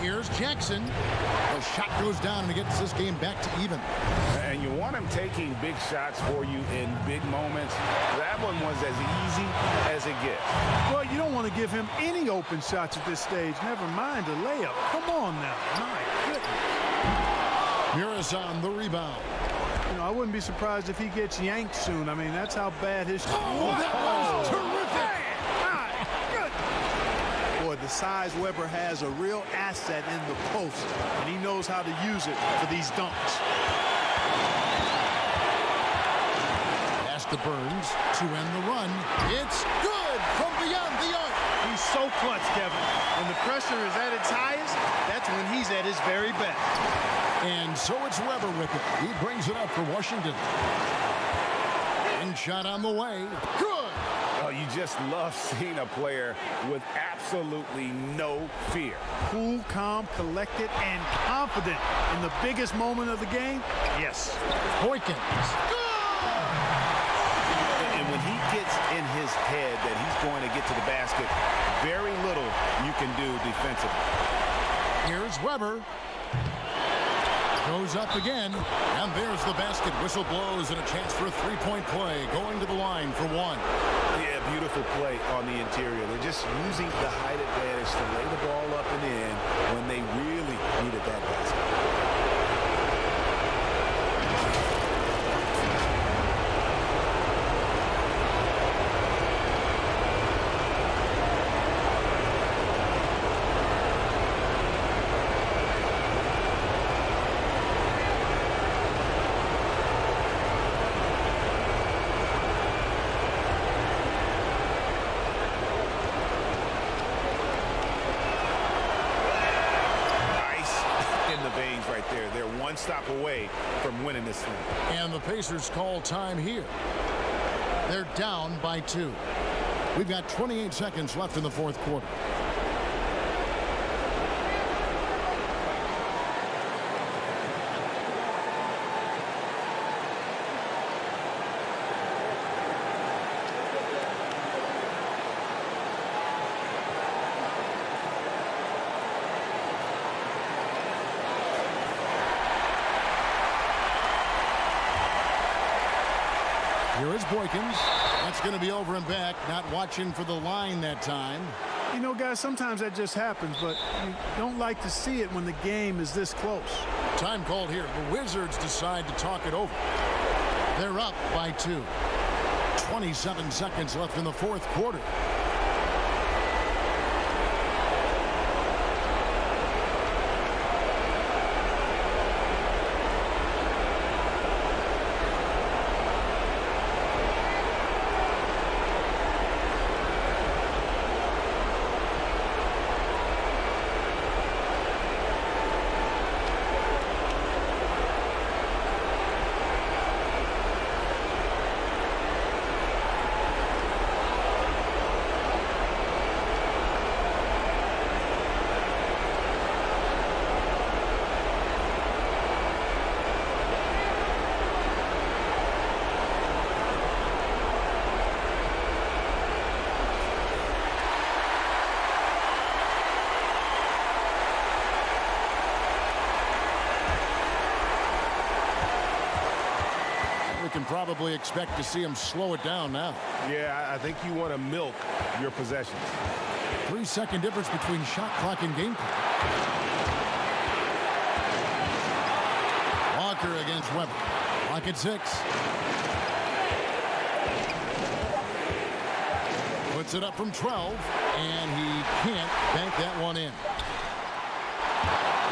Here's Jackson. The shot goes down and it gets this game back to even. And you want him taking big shots for you in big moments. That one was as easy as it gets. Well, you don't want to give him any open shots at this stage. Never mind a layup. Come on now. My goodness. Muresan the rebound. You know, I wouldn't be surprised if he gets yanked soon. I mean, that's how bad his... Oh, that was terrific. The size Weber has, a real asset in the post, and he knows how to use it for these dunks. to Burns to end the run. It's good from beyond the arc. He's so clutch, Kevin. When the pressure is at its highest, that's when he's at his very best. And so it's Weber with it. He brings it up for Washington. And shot on the way. Good. Oh, you just love seeing a player with absolutely no fear. Cool, calm, collected, and confident in the biggest moment of the game. Yes. Boykins. And when he gets in his head that he's going to get to the basket, very little you can do defensively. Here's Weber. Goes up again, and there's the basket. Whistle blows and a chance for a three-point play. Going to the line for one. Yeah, beautiful play on the interior. They're just using the height advantage to lay the ball up and in when they really needed that basket. One stop away from winning this thing. And the Pacers call time here. They're down by 2. We've got 28 seconds left in the fourth quarter. Here is Boykins. That's going to be over and back. Not watching for the line that time. You know, guys, sometimes that just happens, but you don't like to see it when the game is this close. Time called here. The Wizards decide to talk it over. They're up by 2. 27 seconds left in the fourth quarter. Can probably expect to see him slow it down now. Yeah, I think you want to milk your possessions. 3-second difference between shot clock and game clock. Walker against Weber. Clock at 6. Puts it up from 12, and he can't bank that one in.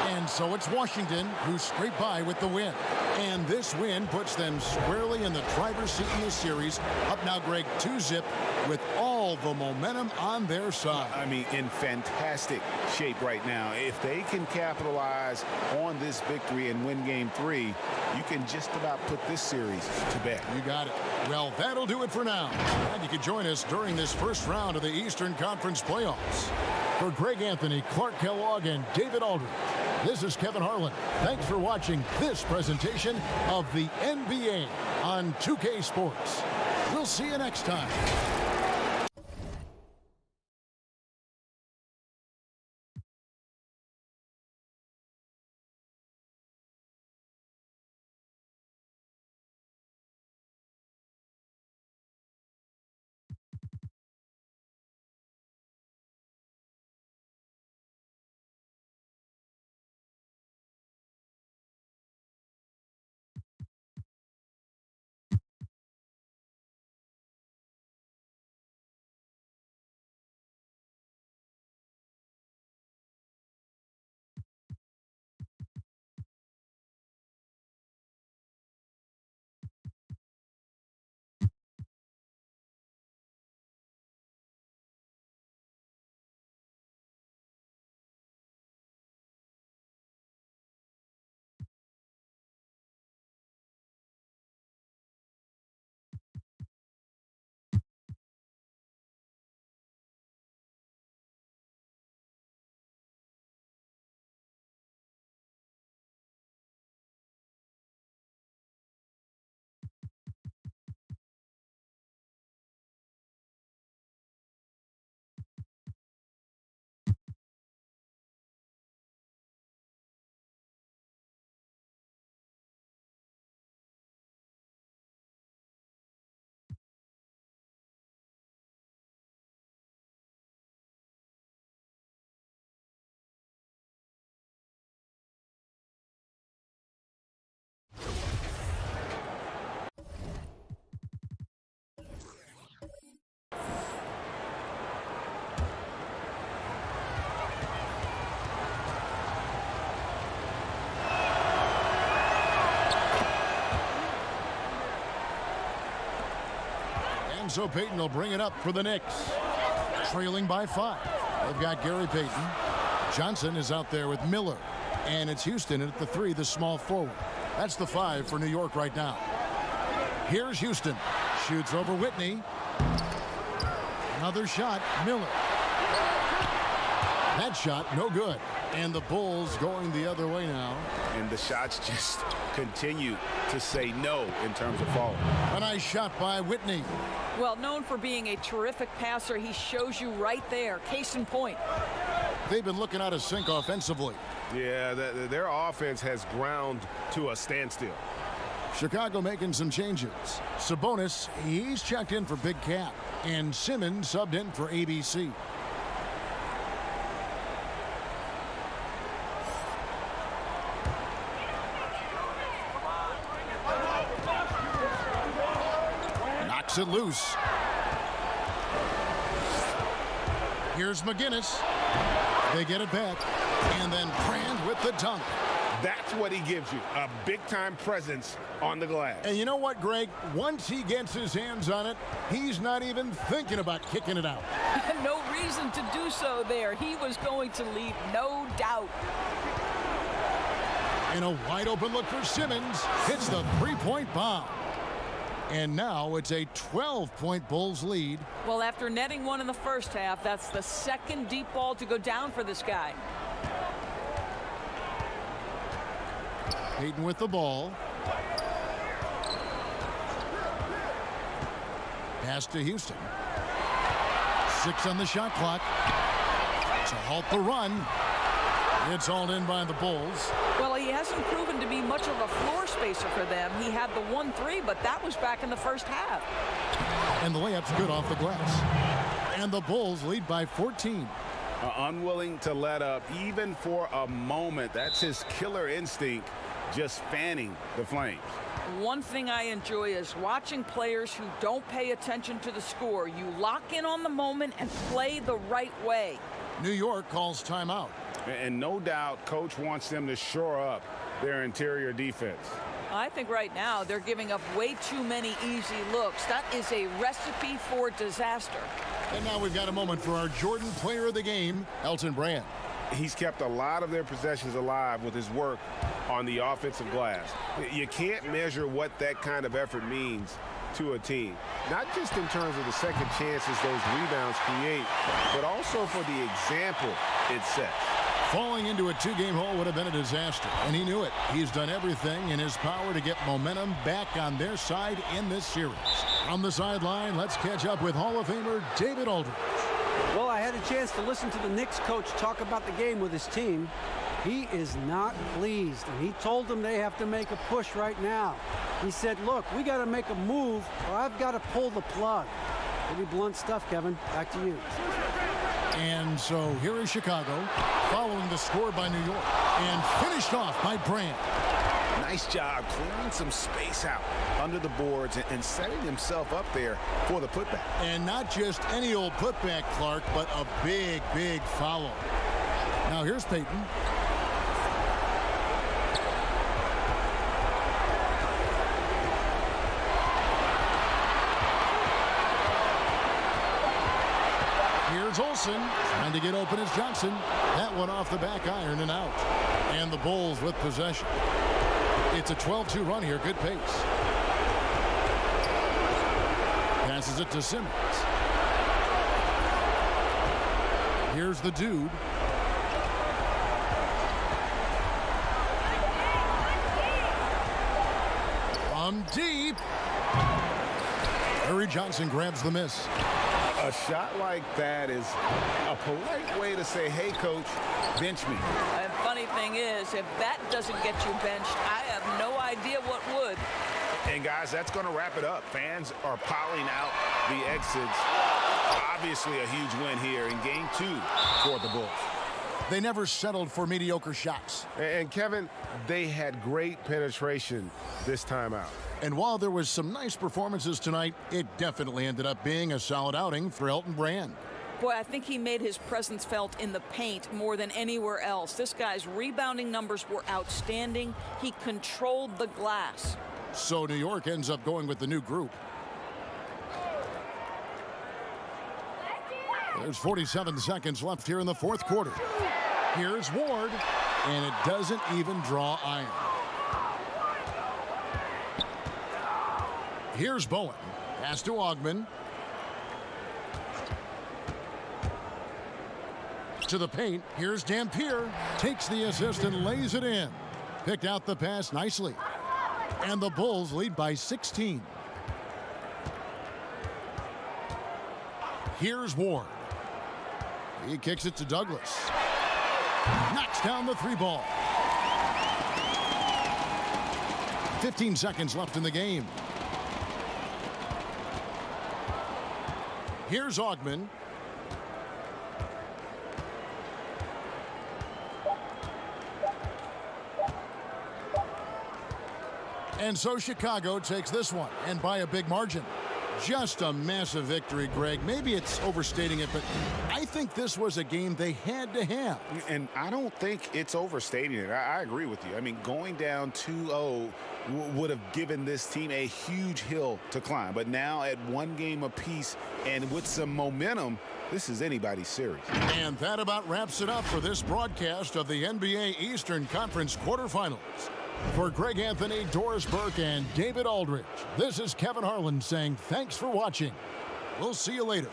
And so it's Washington who scraped by with the win. And this win puts them squarely in the driver's seat in this series. Up now, Greg, 2-zip with all the momentum on their side. I mean, in fantastic shape right now. If they can capitalize on this victory and win game 3, you can just about put this series to bed. You got it. Well, that'll do it for now. And you can join us during this first round of the Eastern Conference playoffs. For Greg Anthony, Clark Kellogg, and David Aldridge, this is Kevin Harlan. Thanks for watching this presentation of the NBA on 2K Sports. We'll see you next time. so Payton will bring it up for the Knicks. Trailing by 5. They've got Gary Payton. Johnson is out there with Miller. And it's Houston at the 3, the small forward. That's the 5 for New York right now. Here's Houston. Shoots over Whitney. Another shot, Miller. That shot, no good. And the Bulls going the other way now. And the shots just continue to say no in terms of falling. A nice shot by Whitney. Well, known for being a terrific passer, he shows you right there. Case in point. They've been looking out of sync offensively. Yeah, their offense has ground to a standstill. Chicago making some changes. Sabonis, he's checked in for Big Cat. And Simmons subbed in for ABC. Knocks it loose. Here's McGinnis. They get it back. And then Brand with the dunk. That's what he gives you, a big-time presence on the glass. And you know what, Greg? Once he gets his hands on it, he's not even thinking about kicking it out. No reason to do so there. He was going to leave, no doubt. And a wide-open look for Simmons. Hits the three-point bomb. And now it's a 12-point Bulls lead. Well, after netting one in the first half, that's the second deep ball to go down for this guy. Payton with the ball. Pass to Houston. 6 on the shot clock. To halt the run. It's hauled in by the Bulls. Well, he hasn't proven to be much of a floor spacer for them. He had the 1-3, but that was back in the first half. And the layup's good off the glass. And the Bulls lead by 14. Unwilling to let up even for a moment. That's his killer instinct, just fanning the flames. One thing I enjoy is watching players who don't pay attention to the score. You lock in on the moment and play the right way. New York calls timeout. And no doubt coach wants them to shore up their interior defense. I think right now they're giving up way too many easy looks. That is a recipe for disaster. And now we've got a moment for our Jordan player of the game, Elton Brand. He's kept a lot of their possessions alive with his work on the offensive glass. You can't measure what that kind of effort means to a team. Not just in terms of the second chances those rebounds create, but also for the example it sets. Falling into a 2-game hole would have been a disaster, and he knew it. He's done everything in his power to get momentum back on their side in this series. On the sideline, let's catch up with Hall of Famer David Aldridge. Well, I had a chance to listen to the Knicks coach talk about the game with his team. He is not pleased, and he told them they have to make a push right now. He said, look, we got to make a move, or I've got to pull the plug. Pretty blunt stuff, Kevin. Back to you. And so here is Chicago, following the score by New York, and finished off by Brand. Nice job clearing some space out under the boards and setting himself up there for the putback. And not just any old putback, Clark, but a big, big foul. Now here's Payton. Here's Olsen, trying to get open as Johnson. That one off the back iron and out. And the Bulls with possession. It's a 12-2 run here. Good pace. Passes it to Simmons. Here's the dude. From deep. Larry Johnson grabs the miss. A shot like that is a polite way to say, hey, coach, bench me. And funny thing is, if that doesn't get you benched, I have no idea what would. And, guys, that's going to wrap it up. Fans are piling out the exits. Obviously a huge win here in Game 2 for the Bulls. They never settled for mediocre shots. And, Kevin, they had great penetration this time out. And while there was some nice performances tonight, it definitely ended up being a solid outing for Elton Brand. Boy, I think he made his presence felt in the paint more than anywhere else. This guy's rebounding numbers were outstanding. He controlled the glass. So New York ends up going with the new group. There's 47 seconds left here in the fourth quarter. Here's Ward, and it doesn't even draw iron. Here's Bowen. Pass to Ogman. To the paint. Here's Dampier. Takes the assist and lays it in. Picked out the pass nicely. And the Bulls lead by 16. Here's Ward. He kicks it to Douglas. Knocks down the three ball. 15 seconds left in the game. Here's Ogman. And so Chicago takes this one, and by a big margin. Just a massive victory, Greg. Maybe it's overstating it, but I think this was a game they had to have. And I don't think it's overstating it. I agree with you. I mean, going down 2-0 would have given this team a huge hill to climb. But now at one game apiece and with some momentum, this is anybody's series. And that about wraps it up for this broadcast of the NBA Eastern Conference quarterfinals. For Greg Anthony, Doris Burke, and David Aldridge, this is Kevin Harlan saying thanks for watching. We'll see you later.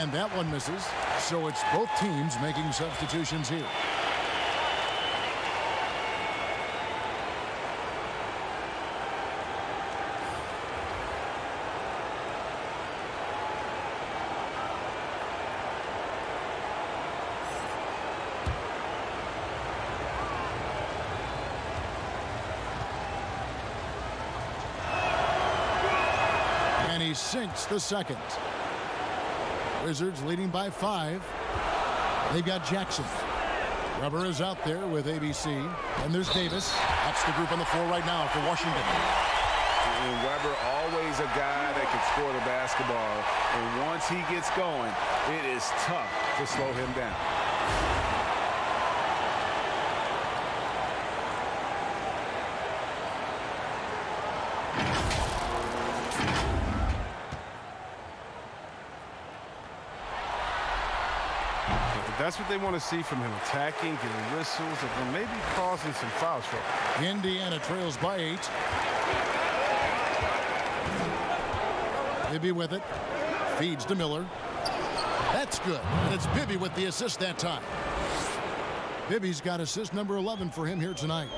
And that one misses. So it's both teams making substitutions here. And he sinks the second. Wizards leading by 5. They've got Jackson. Weber is out there with ABC. And there's Davis. That's the group on the floor right now for Washington. And Weber, always a guy that can score the basketball. And once he gets going, it is tough to slow him down. That's what they want to see from him, attacking, getting whistles, and maybe causing some foul trouble. Indiana trails by 8. Bibby with it. Feeds to Miller. That's good. And it's Bibby with the assist that time. Bibby's got assist number 11 for him here tonight.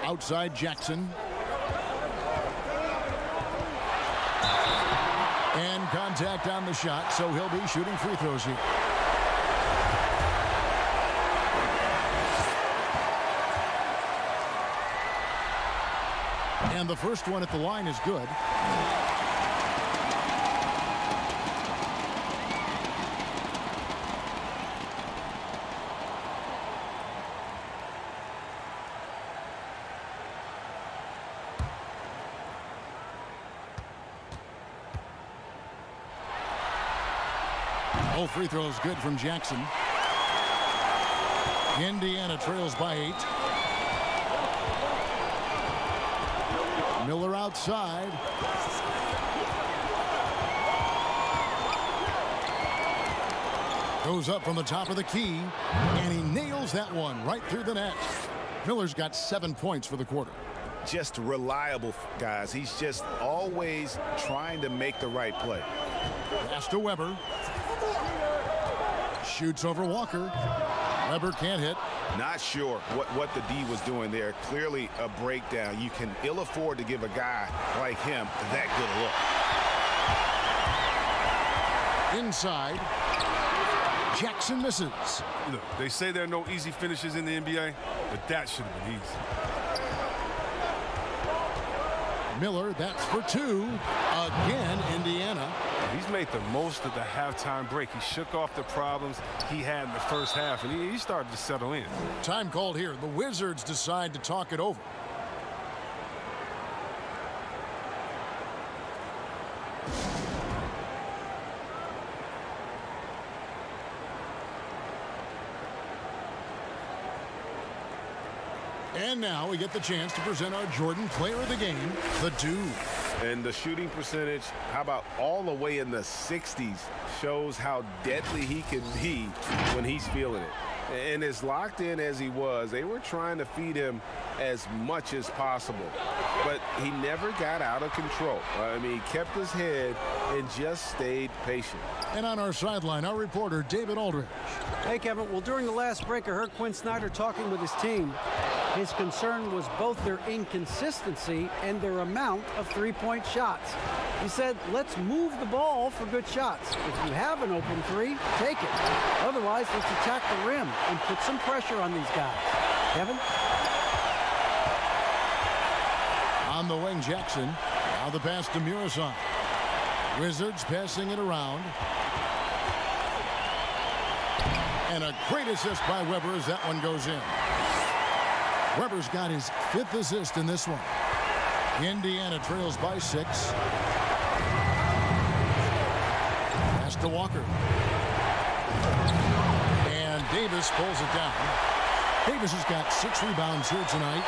Outside Jackson. And contact on the shot, so he'll be shooting free throws here. And the first one at the line is good. Free throws good from Jackson. Indiana trails by 8. Miller outside. Goes up from the top of the key, and he nails that one right through the net. Miller's got 7 points for the quarter. Just reliable, guys. He's just always trying to make the right play. Pass to Weber. Shoots over Walker. Weber can't hit. Not sure what the D was doing there. Clearly a breakdown. You can ill afford to give a guy like him that good look. Inside. Jackson misses. Look, they say there are no easy finishes in the NBA, but that should have been easy. Miller, that's for 2. Again, Indiana. He's made the most of the halftime break. He shook off the problems he had in the first half, and he started to settle in. Time called here. The Wizards decide to talk it over. And now we get the chance to present our Jordan Player of the Game, the Dude. And the shooting percentage, how about all the way in the 60s, shows how deadly he can be when he's feeling it. And as locked in as he was, they were trying to feed him as much as possible. But he never got out of control. I mean, he kept his head and just stayed patient. And on our sideline, our reporter, David Aldridge. Hey, Kevin. Well, during the last break, I heard Quinn Snyder talking with his team. His concern was both their inconsistency and their amount of three-point shots. He said, let's move the ball for good shots. If you have an open three, take it. Otherwise, let's attack the rim and put some pressure on these guys. Kevin? On the wing, Jackson. Now the pass to Murison. Wizards passing it around. And a great assist by Weber as that one goes in. Weber's got his 5th assist in this one. Indiana trails by 6. Pass to Walker. And Davis pulls it down. Davis has got 6 rebounds here tonight.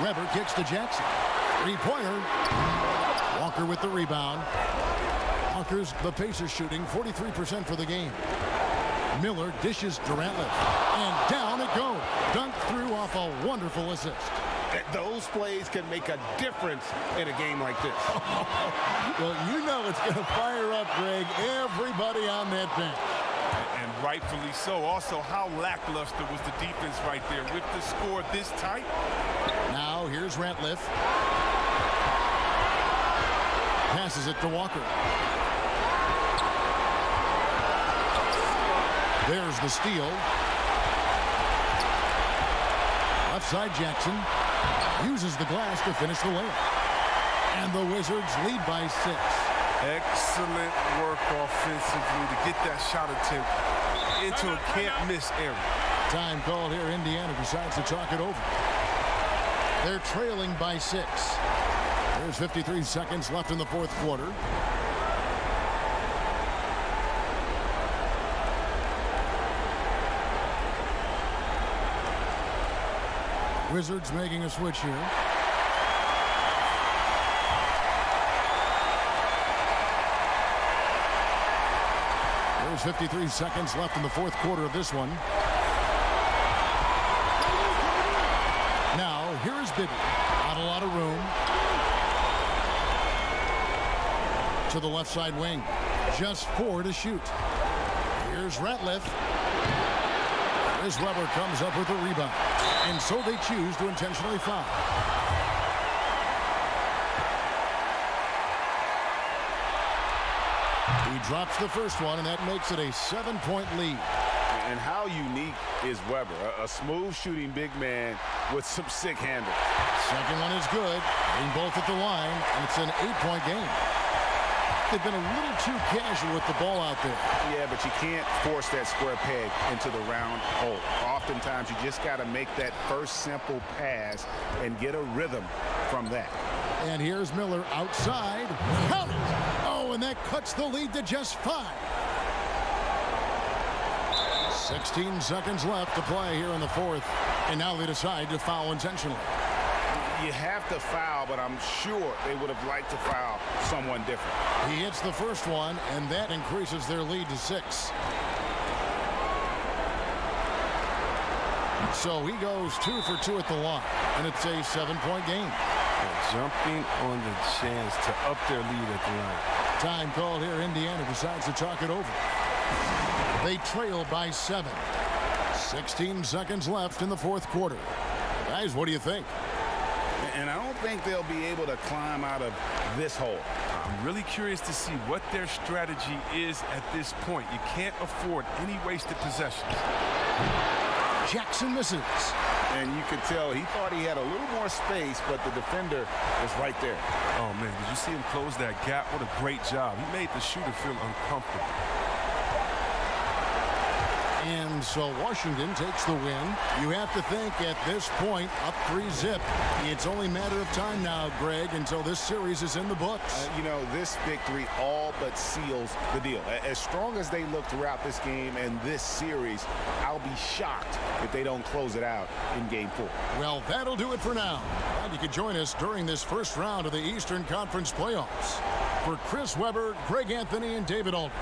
Weber kicks to Jackson. 3-pointer. Walker with the rebound. Walker's the Pacers shooting 43% for the game. Miller dishes to Ratliff. And down it goes. Dunked through off a wonderful assist. Those plays can make a difference in a game like this. Well, you know it's going to fire up, Greg, everybody on that bench. And rightfully so. Also, how lackluster was the defense right there with the score this tight? Now here's Ratliff. Passes it to Walker. There's the steal. Left side Jackson uses the glass to finish the layup. And the Wizards lead by 6. Excellent work offensively to get that shot attempt into a can't-miss area. Time called here. Indiana decides to talk it over. They're trailing by 6. There's 53 seconds left in the 4th quarter. Wizards making a switch here. There's 53 seconds left in the fourth quarter of this one. Now, here is Bibby. Not a lot of room. To the left side wing. Just 4 to shoot. Here's Ratliff. As Weber comes up with a rebound. And so they choose to intentionally foul. He drops the first one, and that makes it a 7-point lead. And how unique is Weber? A smooth shooting big man with some sick handle. Second one is good. Hitting both at the line, and it's an 8-point game. They've been a little too casual with the ball out there. Yeah, but you can't force that square peg into the round hole. Oftentimes, you just got to make that first simple pass and get a rhythm from that. And here's Miller outside. Count it! Oh, and that cuts the lead to just 5. 16 seconds left to play here in the fourth. And now they decide to foul intentionally. You have to foul, but I'm sure they would have liked to foul someone different. He hits the first one, and that increases their lead to 6. So he goes 2 for 2 at the line, and it's a 7-point game. Jumping on the chance to up their lead at the line. Time called here. Indiana decides to talk it over. They trail by 7. 16 seconds left in the fourth quarter. Guys, what do you think? And I don't think they'll be able to climb out of this hole. I'm really curious to see what their strategy is at this point. You can't afford any wasted possessions. Jackson misses. And you could tell he thought he had a little more space, but the defender was right there. Oh, man, did you see him close that gap? What a great job. He made the shooter feel uncomfortable. And so Washington takes the win. You have to think at this point, up 3-zip. It's only a matter of time now, Greg, until this series is in the books. You know, this victory all but seals the deal. As strong as they look throughout this game and this series, I'll be shocked if they don't close it out in Game 4. Well, that'll do it for now. And you can join us during this first round of the Eastern Conference playoffs. For Chris Webber, Greg Anthony, and David Aldridge,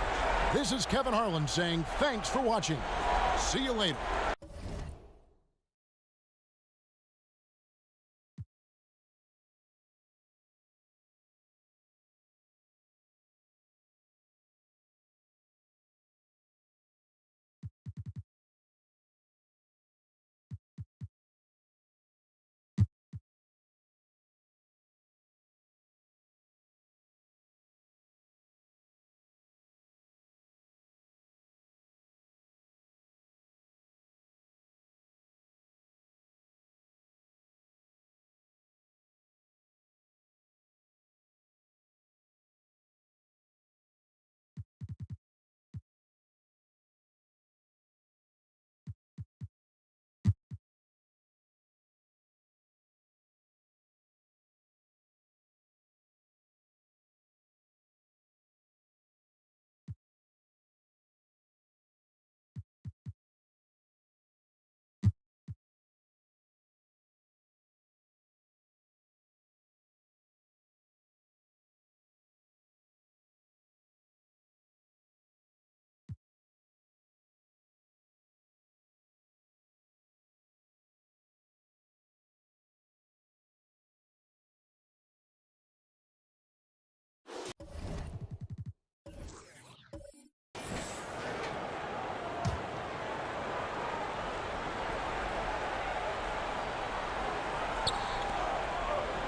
this is Kevin Harlan saying thanks for watching. See you later.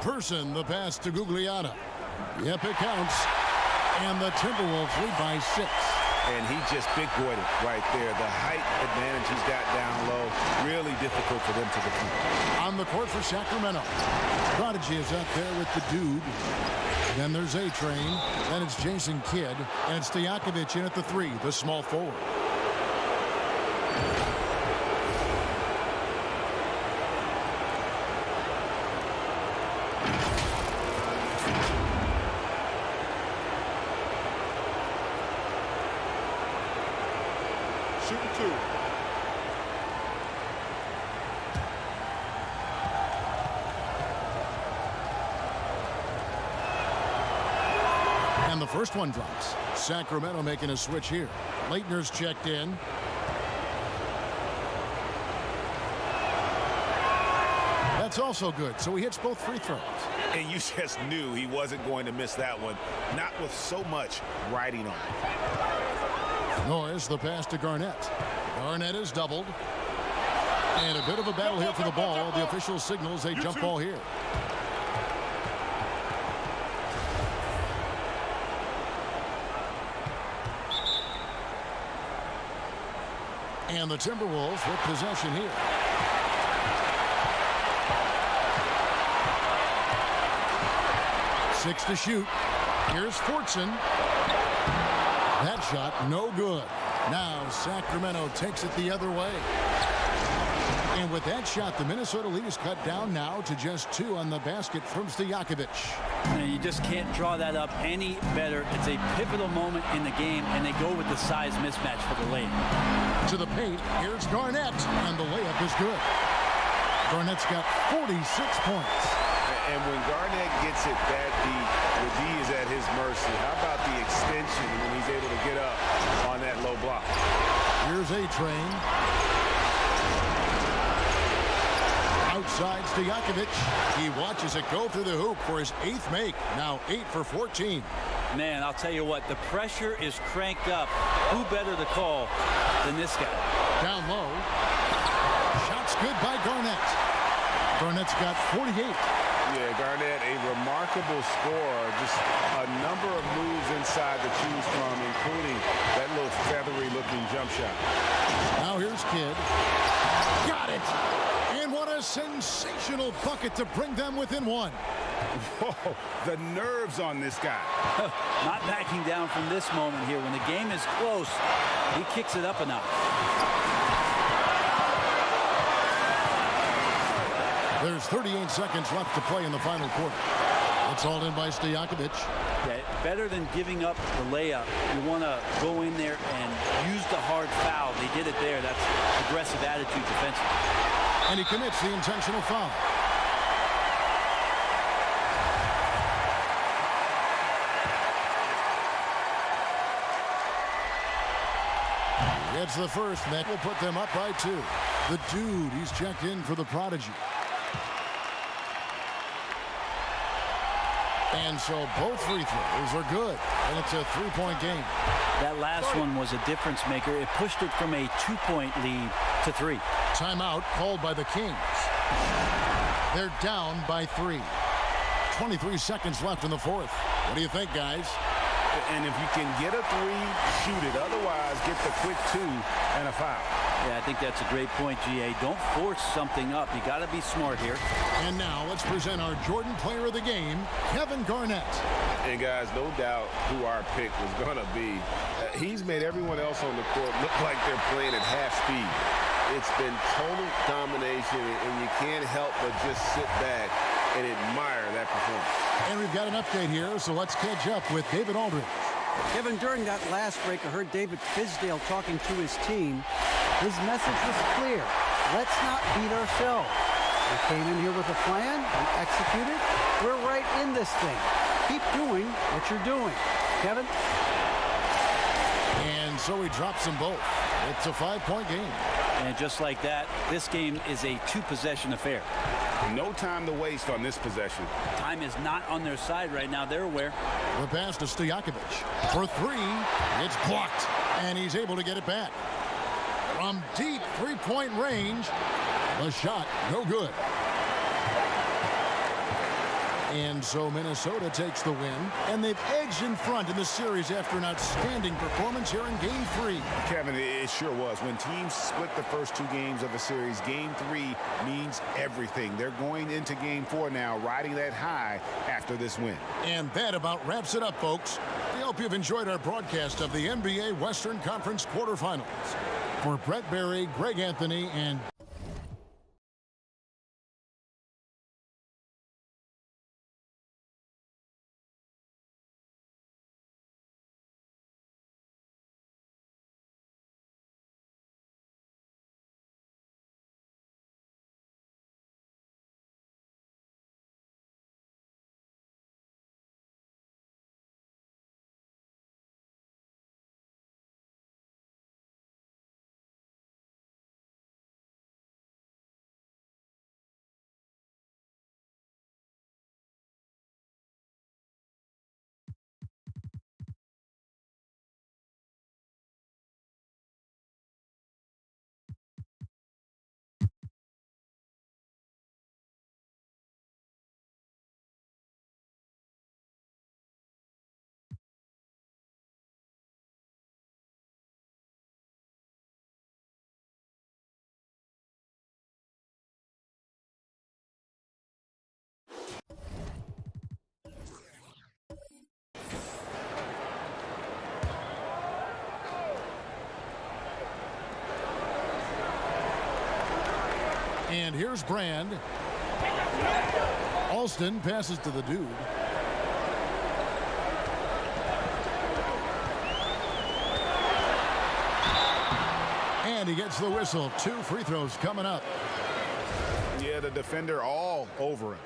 Person, the pass to Gugliotta. Yep, it counts. And the Timberwolves lead by 6. And he just big-boyed it right there. The height advantage he's got down low, really difficult for them to defend. On the court for Sacramento. Prodigy is up there with the dude. Then there's A-Train. Then it's Jason Kidd. And it's Stojakovic in at the 3, the small forward. Shooting 2. And And the first one drops. Sacramento making a switch here. Leitner's checked in. That's also good, so he hits both free throws. And you just knew he wasn't going to miss that one, not with so much riding on it. Norris, the pass to Garnett. Garnett is doubled. And a bit of a battle here for the ball. The official signals a jump ball here. And the Timberwolves with possession here. Six to shoot. Here's Fortson. That shot no good. Now Sacramento takes it the other way. And with that shot, the Minnesota lead is cut down now to just 2 on the basket from Stojakovic. You just can't draw that up any better. It's a pivotal moment in the game, and they go with the size mismatch for the layup. To the paint, here's Garnett, and the layup is good. Garnett's got 46 points. And when Garnett gets it that deep, the D is at his mercy. How about the extension when he's able to get up on that low block? Here's A-Train. Outside Stojakovic. He watches it go through the hoop for his 8th make. Now 8 for 14. Man, I'll tell you what, the pressure is cranked up. Who better to call than this guy? Down low. Shots good by Garnett. Garnett's got 48. Yeah, Garnett, a remarkable scorer. Just a number of moves inside to choose from, including that little feathery-looking jump shot. Now here's Kidd. Got it! And what a sensational bucket to bring them within 1. Whoa, the nerves on this guy. Not backing down from this moment here. When the game is close, he kicks it up a notch. There's 38 seconds left to play in the final quarter. It's all in by Stojakovic. Yeah, better than giving up the layup, you want to go in there and use the hard foul. They did it there. That's aggressive attitude defensively. And he commits the intentional foul. It's the first, and that will put them up by 2. The dude, he's checked in for the Prodigy. And so both free throws are good, and it's a 3-point game. That last one was a difference maker. It pushed it from a 2-point lead to 3. Timeout called by the Kings. They're down by 3. 23 seconds left in the 4th. What do you think, guys? And if you can get a 3, shoot it. Otherwise, get the quick 2 and a foul. Yeah, I think that's a great point, GA. Don't force something up. You got to be smart here. And now let's present our Jordan Player of the Game, Kevin Garnett. And guys, no doubt who our pick was going to be. He's made everyone else on the court look like they're playing at half speed. It's been total domination, and you can't help but just sit back and admire that performance. And we've got an update here, so let's catch up with David Aldridge. Kevin, during that last break, I heard David Fizdale talking to his team. His message was clear. Let's not beat ourselves. We came in here with a plan. We executed. We're right in this thing. Keep doing what you're doing. Kevin? And so he drops them both. It's a 5-point game. And just like that, this game is a 2-possession affair. No time to waste on this possession. Time is not on their side right now. They're aware. The pass to Stojakovic. For 3, it's blocked. And he's able to get it back. From deep 3-point range, the shot no good. And so Minnesota takes the win, and they've edged in front in the series after an outstanding performance here in Game 3. Kevin, it sure was. When teams split the first 2 games of a series, Game 3 means everything. They're going into Game 4 now, riding that high after this win. And that about wraps it up, folks. We hope you've enjoyed our broadcast of the NBA Western Conference quarterfinals. For Brett Berry, Greg Anthony, and And here's Brand. Alston passes to the dude. And he gets the whistle. 2 free throws coming up. Yeah, the defender all over him.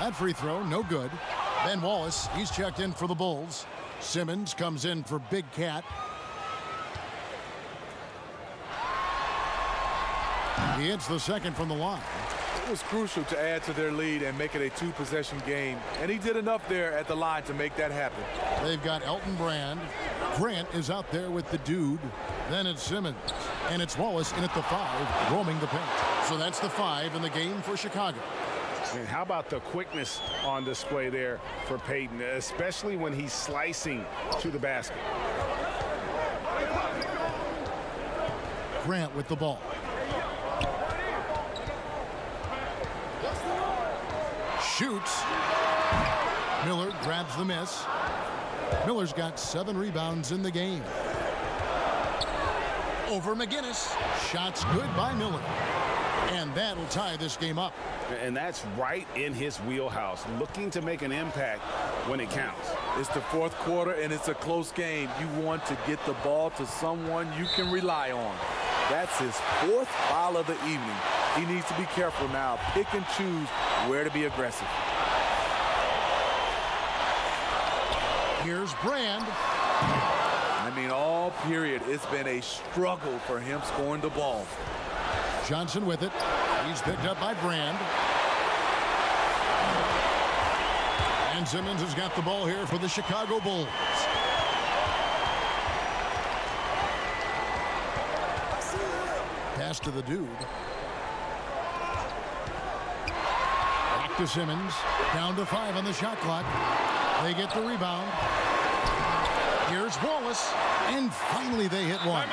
That free throw, no good. Ben Wallace, he's checked in for the Bulls. Simmons comes in for Big Cat. He hits the second from the line. It was crucial to add to their lead and make it a 2-possession game, and he did enough there at the line to make that happen. They've got Elton Brand. Grant is out there with the dude. Then it's Simmons. And it's Wallace in at the 5, roaming the paint. So that's the 5 in the game for Chicago. And how about the quickness on display there for Payton, especially when he's slicing to the basket. Grant with the ball. Shoots. Miller grabs the miss. Miller's got 7 rebounds in the game. Over McGinnis. Shots good by Miller. And that'll tie this game up. And that's right in his wheelhouse, looking to make an impact when it counts. It's the 4th quarter, and it's a close game. You want to get the ball to someone you can rely on. That's his 4th foul of the evening. He needs to be careful now. Pick and choose where to be aggressive. Here's Brand. I mean, all period, it's been a struggle for him scoring the ball. Johnson with it. He's picked up by Brand. And Simmons has got the ball here for the Chicago Bulls. Pass to the dude. Back to Simmons. Down to 5 on the shot clock. They get the rebound. Here's Wallace. And finally they hit one.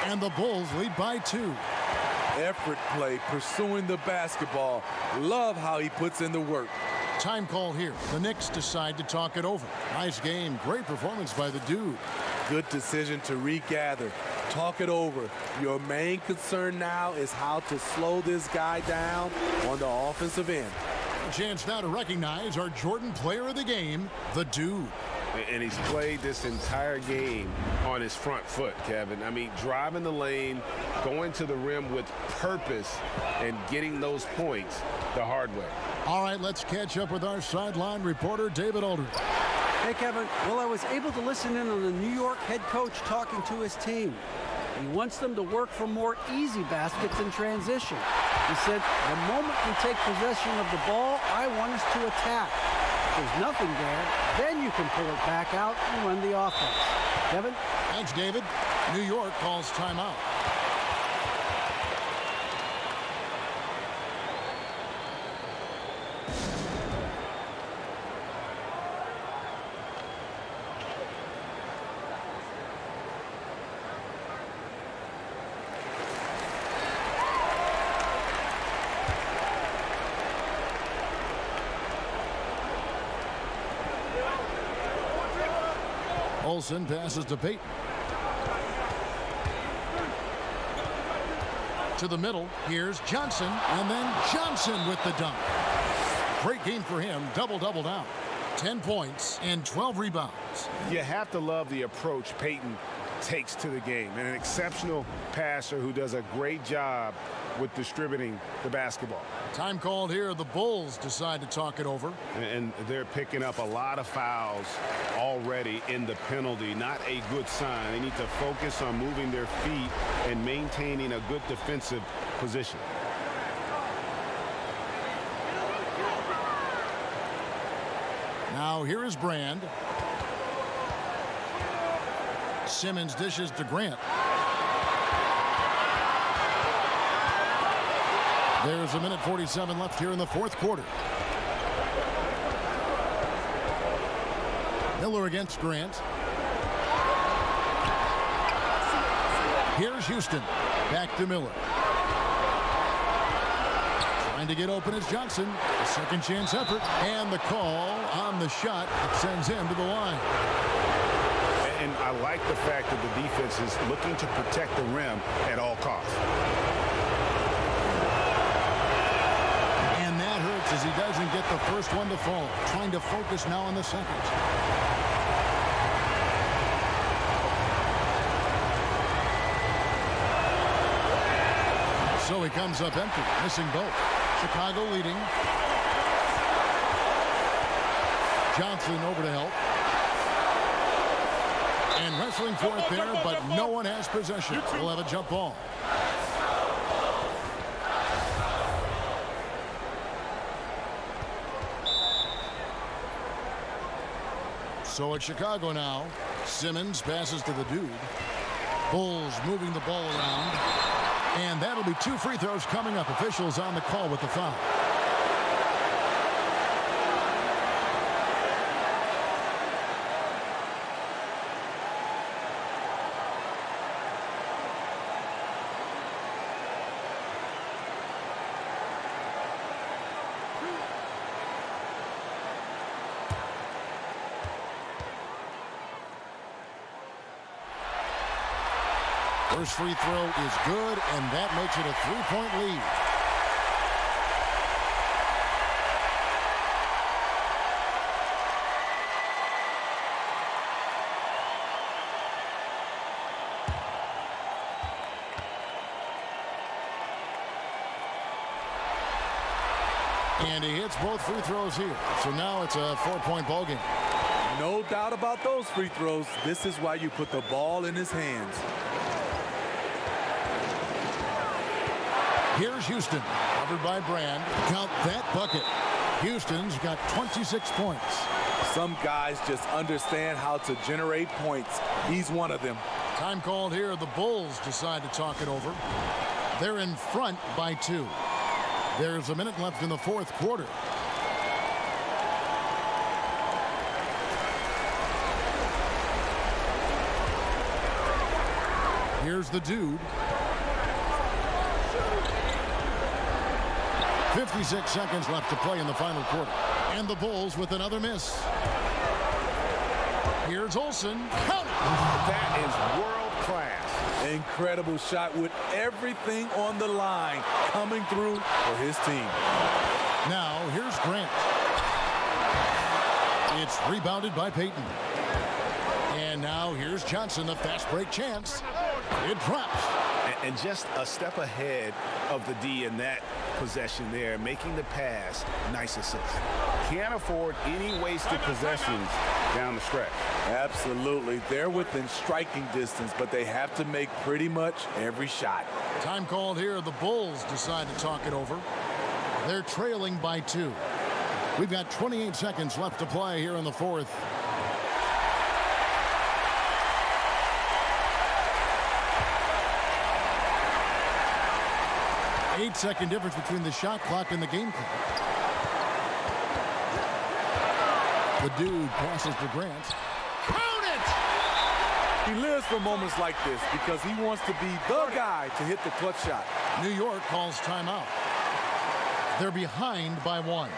And the Bulls lead by 2. Effort play, pursuing the basketball. Love how he puts in the work. Time call here. The Knicks decide to talk it over. Nice game. Great performance by the dude. Good decision to regather. Talk it over. Your main concern now is how to slow this guy down on the offensive end. A chance now to recognize our Jordan player of the game, the dude. And he's played this entire game on his front foot, Kevin. I mean, driving the lane, going to the rim with purpose, and getting those points the hard way. All right, let's catch up with our sideline reporter, David Aldridge. Hey, Kevin. Well, I was able to listen in on the New York head coach talking to his team. He wants them to work for more easy baskets in transition. He said, the moment we take possession of the ball, I want us to attack. If there's nothing there, then you can pull it back out and run the offense. Kevin? Thanks, David. New York calls timeout. Olsen passes to Payton. To the middle, here's Johnson, and then Johnson with the dunk. Great game for him, double-double down. 10 points and 12 rebounds. You have to love the approach Payton takes to the game. And an exceptional passer who does a great job with distributing the basketball. Time called here. The Bulls decide to talk it over. And they're picking up a lot of fouls already in the penalty. Not a good sign. They need to focus on moving their feet and maintaining a good defensive position. Now here is Brand. Simmons dishes to Grant. There's a minute 47 left here in the 4th quarter. Miller against Grant. Here's Houston. Back to Miller. Trying to get open is Johnson. A second chance effort. And the call on the shot that sends him to the line. and I like the fact that the defense is looking to protect the rim at all costs. And that hurts as he doesn't get the first one to fall. Trying to focus now on the second. So he comes up empty, missing both. Chicago leading. Johnson over to help. And wrestling for it there, but no one has possession. We'll have a jump ball. So it's Chicago now. Simmons passes to the dude. Bulls moving the ball around. And that'll be 2 free throws coming up. Officials on the call with the foul. First free throw is good, and that makes it a 3-point lead. And he hits both free throws here. So now it's a 4-point ball game. No doubt about those free throws. This is why you put the ball in his hands. Here's Houston, covered by Brand. Count that bucket. Houston's got 26 points. Some guys just understand how to generate points. He's one of them. Time called here. The Bulls decide to talk it over. They're in front by 2. There's a minute left in the fourth quarter. Here's the dude. 56 seconds left to play in the final quarter. And the Bulls with another miss. Here's Olsen. Count it! That is world class. Incredible shot with everything on the line coming through for his team. Now here's Grant. It's rebounded by Payton. And now here's Johnson, the fast break chance. It drops. And just a step ahead of the D in that possession there, making the pass. Nice assist. Can't afford any wasted possessions down the stretch. Absolutely. They're within striking distance, but they have to make pretty much every shot. Time called here. The Bulls decide to talk it over. They're trailing by 2. We've got 28 seconds left to play here in the fourth. Eight-second difference between the shot clock and the game clock. The dude passes to Grant. Count it! He lives for moments like this because he wants to be the guy to hit the clutch shot. New York calls timeout. They're behind by 1.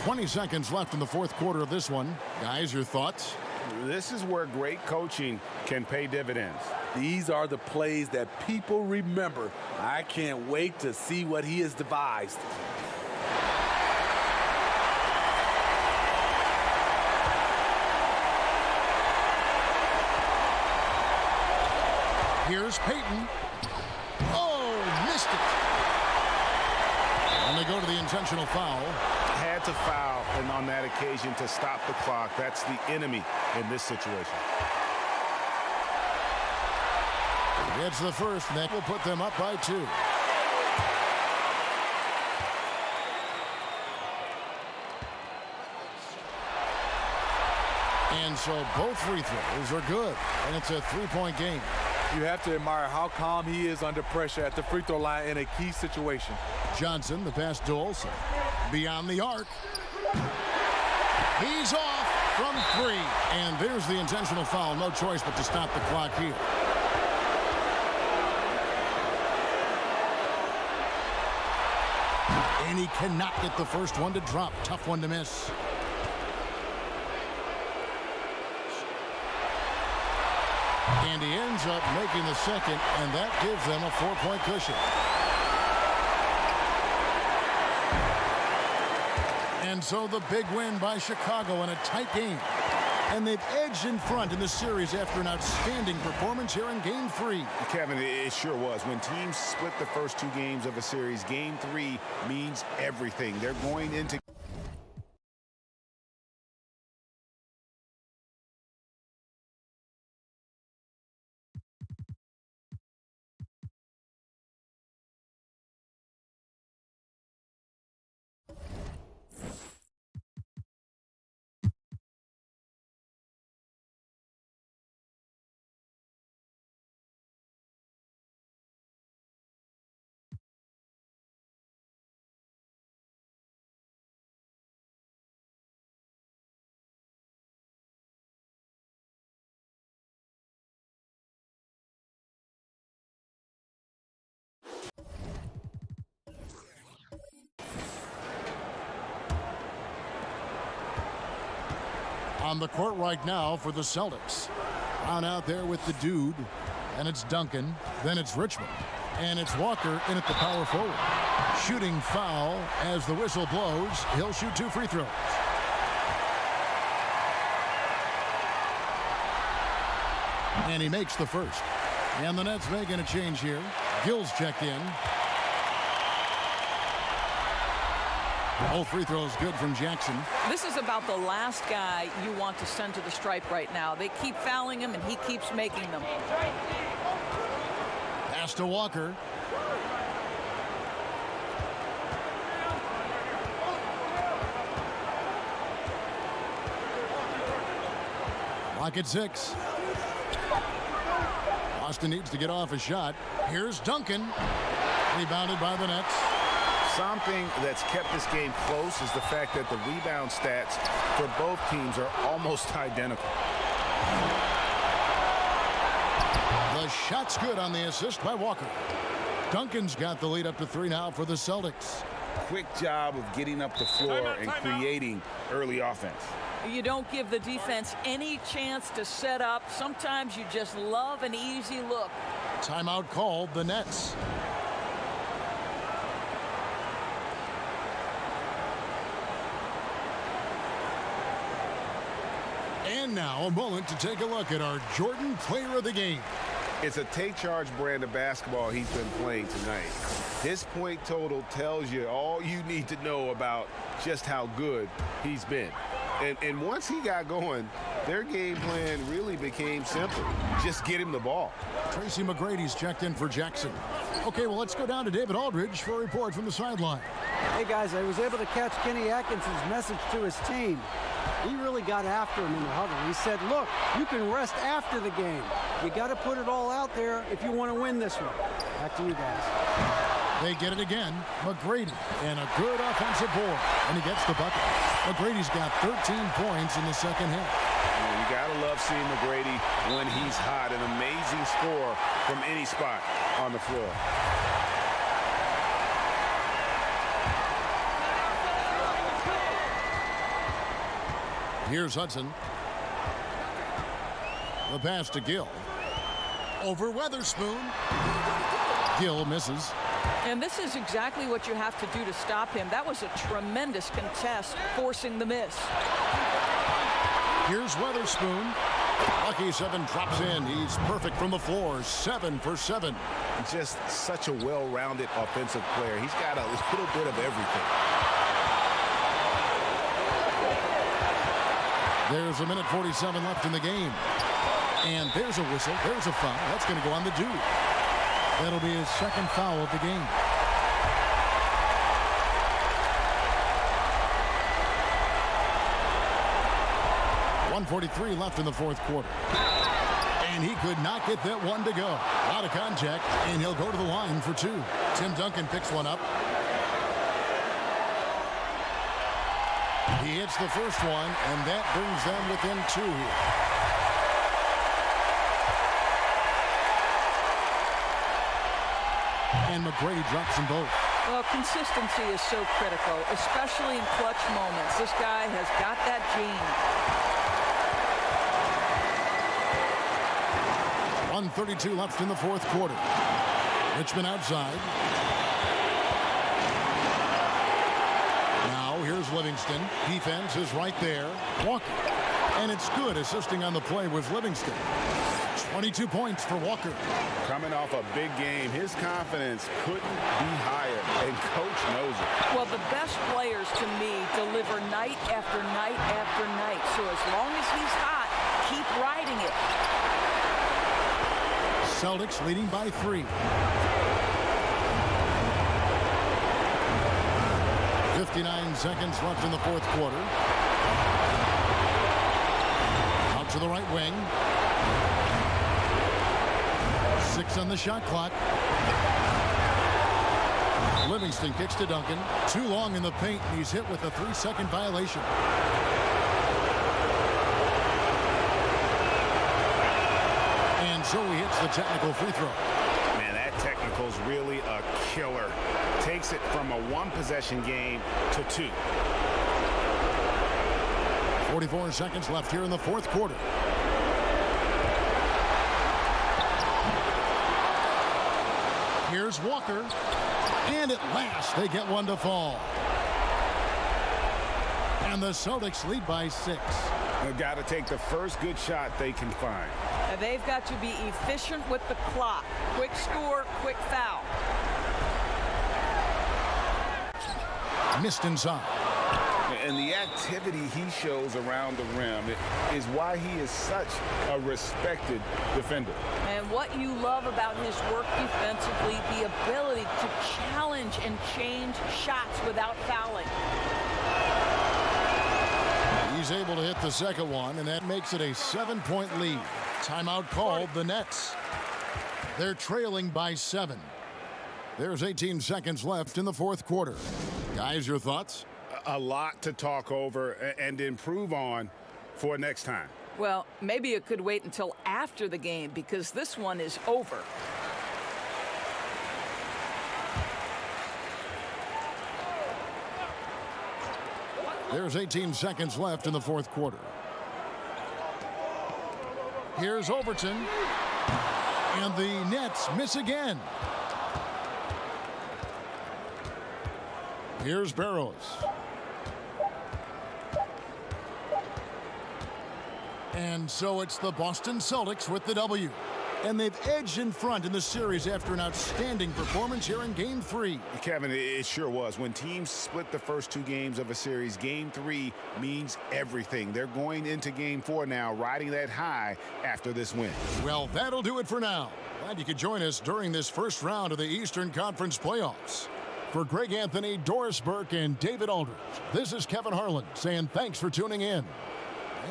20 seconds left in the fourth quarter of this one. Guys, your thoughts? This is where great coaching can pay dividends. These are the plays that people remember. I can't wait to see what he has devised. Here's Payton. Oh, missed it. And they go to the intentional foul. Had to foul, and on that occasion to stop the clock. That's the enemy in this situation. It's the first, and that will put them up by 2. And so both free throws are good, and it's a 3-point game. You have to admire how calm he is under pressure at the free throw line in a key situation. Johnson, the pass to Olsen. Beyond the arc. He's off from 3. And there's the intentional foul. No choice but to stop the clock here. And he cannot get the first one to drop. Tough one to miss. And he ends up making the second, and that gives them a 4-point cushion. And so the big win by Chicago in a tight game. And they've edged in front in the series after an outstanding performance here in Game 3. Kevin, it sure was. When teams split the first 2 games of a series, Game 3 means everything. They're going into on the court right now for the Celtics. On out there with the dude, and it's Duncan, then it's Richmond, and it's Walker in at the power forward. Shooting foul as the whistle blows. He'll shoot 2 free throws. And he makes the first. And the Nets making a change here. Gill's checked in. All free throws good from Jackson. This is about the last guy you want to send to the stripe right now. They keep fouling him, and he keeps making them. Pass to Walker. Lock at 6. Austin needs to get off a shot. Here's Duncan. Rebounded by the Nets. something that's kept this game close is the fact that the rebound stats for both teams are almost identical. The shot's good on the assist by Walker. Duncan's got the lead up to 3 now for the Celtics. Quick job of getting up the floor and creating early offense. You don't give the defense any chance to set up. Sometimes you just love an easy look. Timeout called, the Nets. And now a moment to take a look at our Jordan Player of the Game. It's a take charge brand of basketball he's been playing tonight. His point total tells you all you need to know about just how good he's been. And once he got going, their game plan really became simple. Just get him the ball. Tracy McGrady's checked in for Jackson. Okay, well, let's go down to David Aldridge for a report from the sideline. Hey, guys, I was able to catch Kenny Atkinson's message to his team. He really got after him in the huddle. He said, look, you can rest after the game. You got to put it all out there if you want to win this one. Back to you guys. They get it again. McGrady and a good offensive board. And he gets the bucket. McGrady's got 13 points in the second half. You got to love seeing McGrady when he's hot. An amazing score from any spot on the floor. Here's Hudson. The pass to Gill. Over Weatherspoon. Gill misses. And this is exactly what you have to do to stop him. That was a tremendous contest, forcing the miss. Here's Weatherspoon. Lucky 7 drops in. He's perfect from the floor. 7 for 7. Just such a well-rounded offensive player. He's got a little bit of everything. There's 1:47 left in the game. And there's a whistle. There's a foul. That's going to go on the dude. That'll be his second foul of the game. .143 left in the fourth quarter. And he could not get that one to go. Out of contact, and he'll go to the line for 2. Tim Duncan picks one up. He hits the first one, and that brings them within 2 here. And McGrady drops them both. Well, consistency is so critical, especially in clutch moments. This guy has got that gene. 1:32 left in the fourth quarter. Richmond outside. Now here's Livingston. Defense is right there. Walker. And it's good. Assisting on the play was Livingston. 22 points for Walker. Coming off a big game, his confidence couldn't be higher, and coach knows it. Well, the best players to me deliver night after night after night. So as long as he's hot, keep riding it. Celtics leading by 3. 59 seconds left in the fourth quarter. Out to the right wing. 6 on the shot clock. Livingston kicks to Duncan. Too long in the paint, and he's hit with a 3-second violation. And so he hits the technical free throw. Man, that technical's really a killer. Takes it from a 1-possession game to 2. 44 seconds left here in the fourth quarter. Here's Walker. And at last, they get one to fall. And the Celtics lead by 6. They've got to take the first good shot they can find. They've got to be efficient with the clock. Quick score, quick foul. Missed inside. And the activity he shows around the rim is why he is such a respected defender. And what you love about his work defensively, the ability to challenge and change shots without fouling. He's able to hit the second one, and that makes it a 7-point lead. Timeout called the Nets. They're trailing by 7. There's 18 seconds left in the fourth quarter. Guys, your thoughts? A lot to talk over and improve on for next time. Well, maybe it could wait until after the game because this one is over. There's 18 seconds left in the fourth quarter. Here's Overton. And the Nets miss again. Here's Barrows. And so it's the Boston Celtics with the W. And they've edged in front in the series after an outstanding performance here in Game 3. Kevin, it sure was. When teams split the first 2 games of a series, Game 3 means everything. They're going into Game 4 now, riding that high after this win. Well, that'll do it for now. Glad you could join us during this first round of the Eastern Conference playoffs. For Greg Anthony, Doris Burke, and David Aldridge, this is Kevin Harlan saying thanks for tuning in.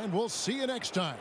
And we'll see you next time.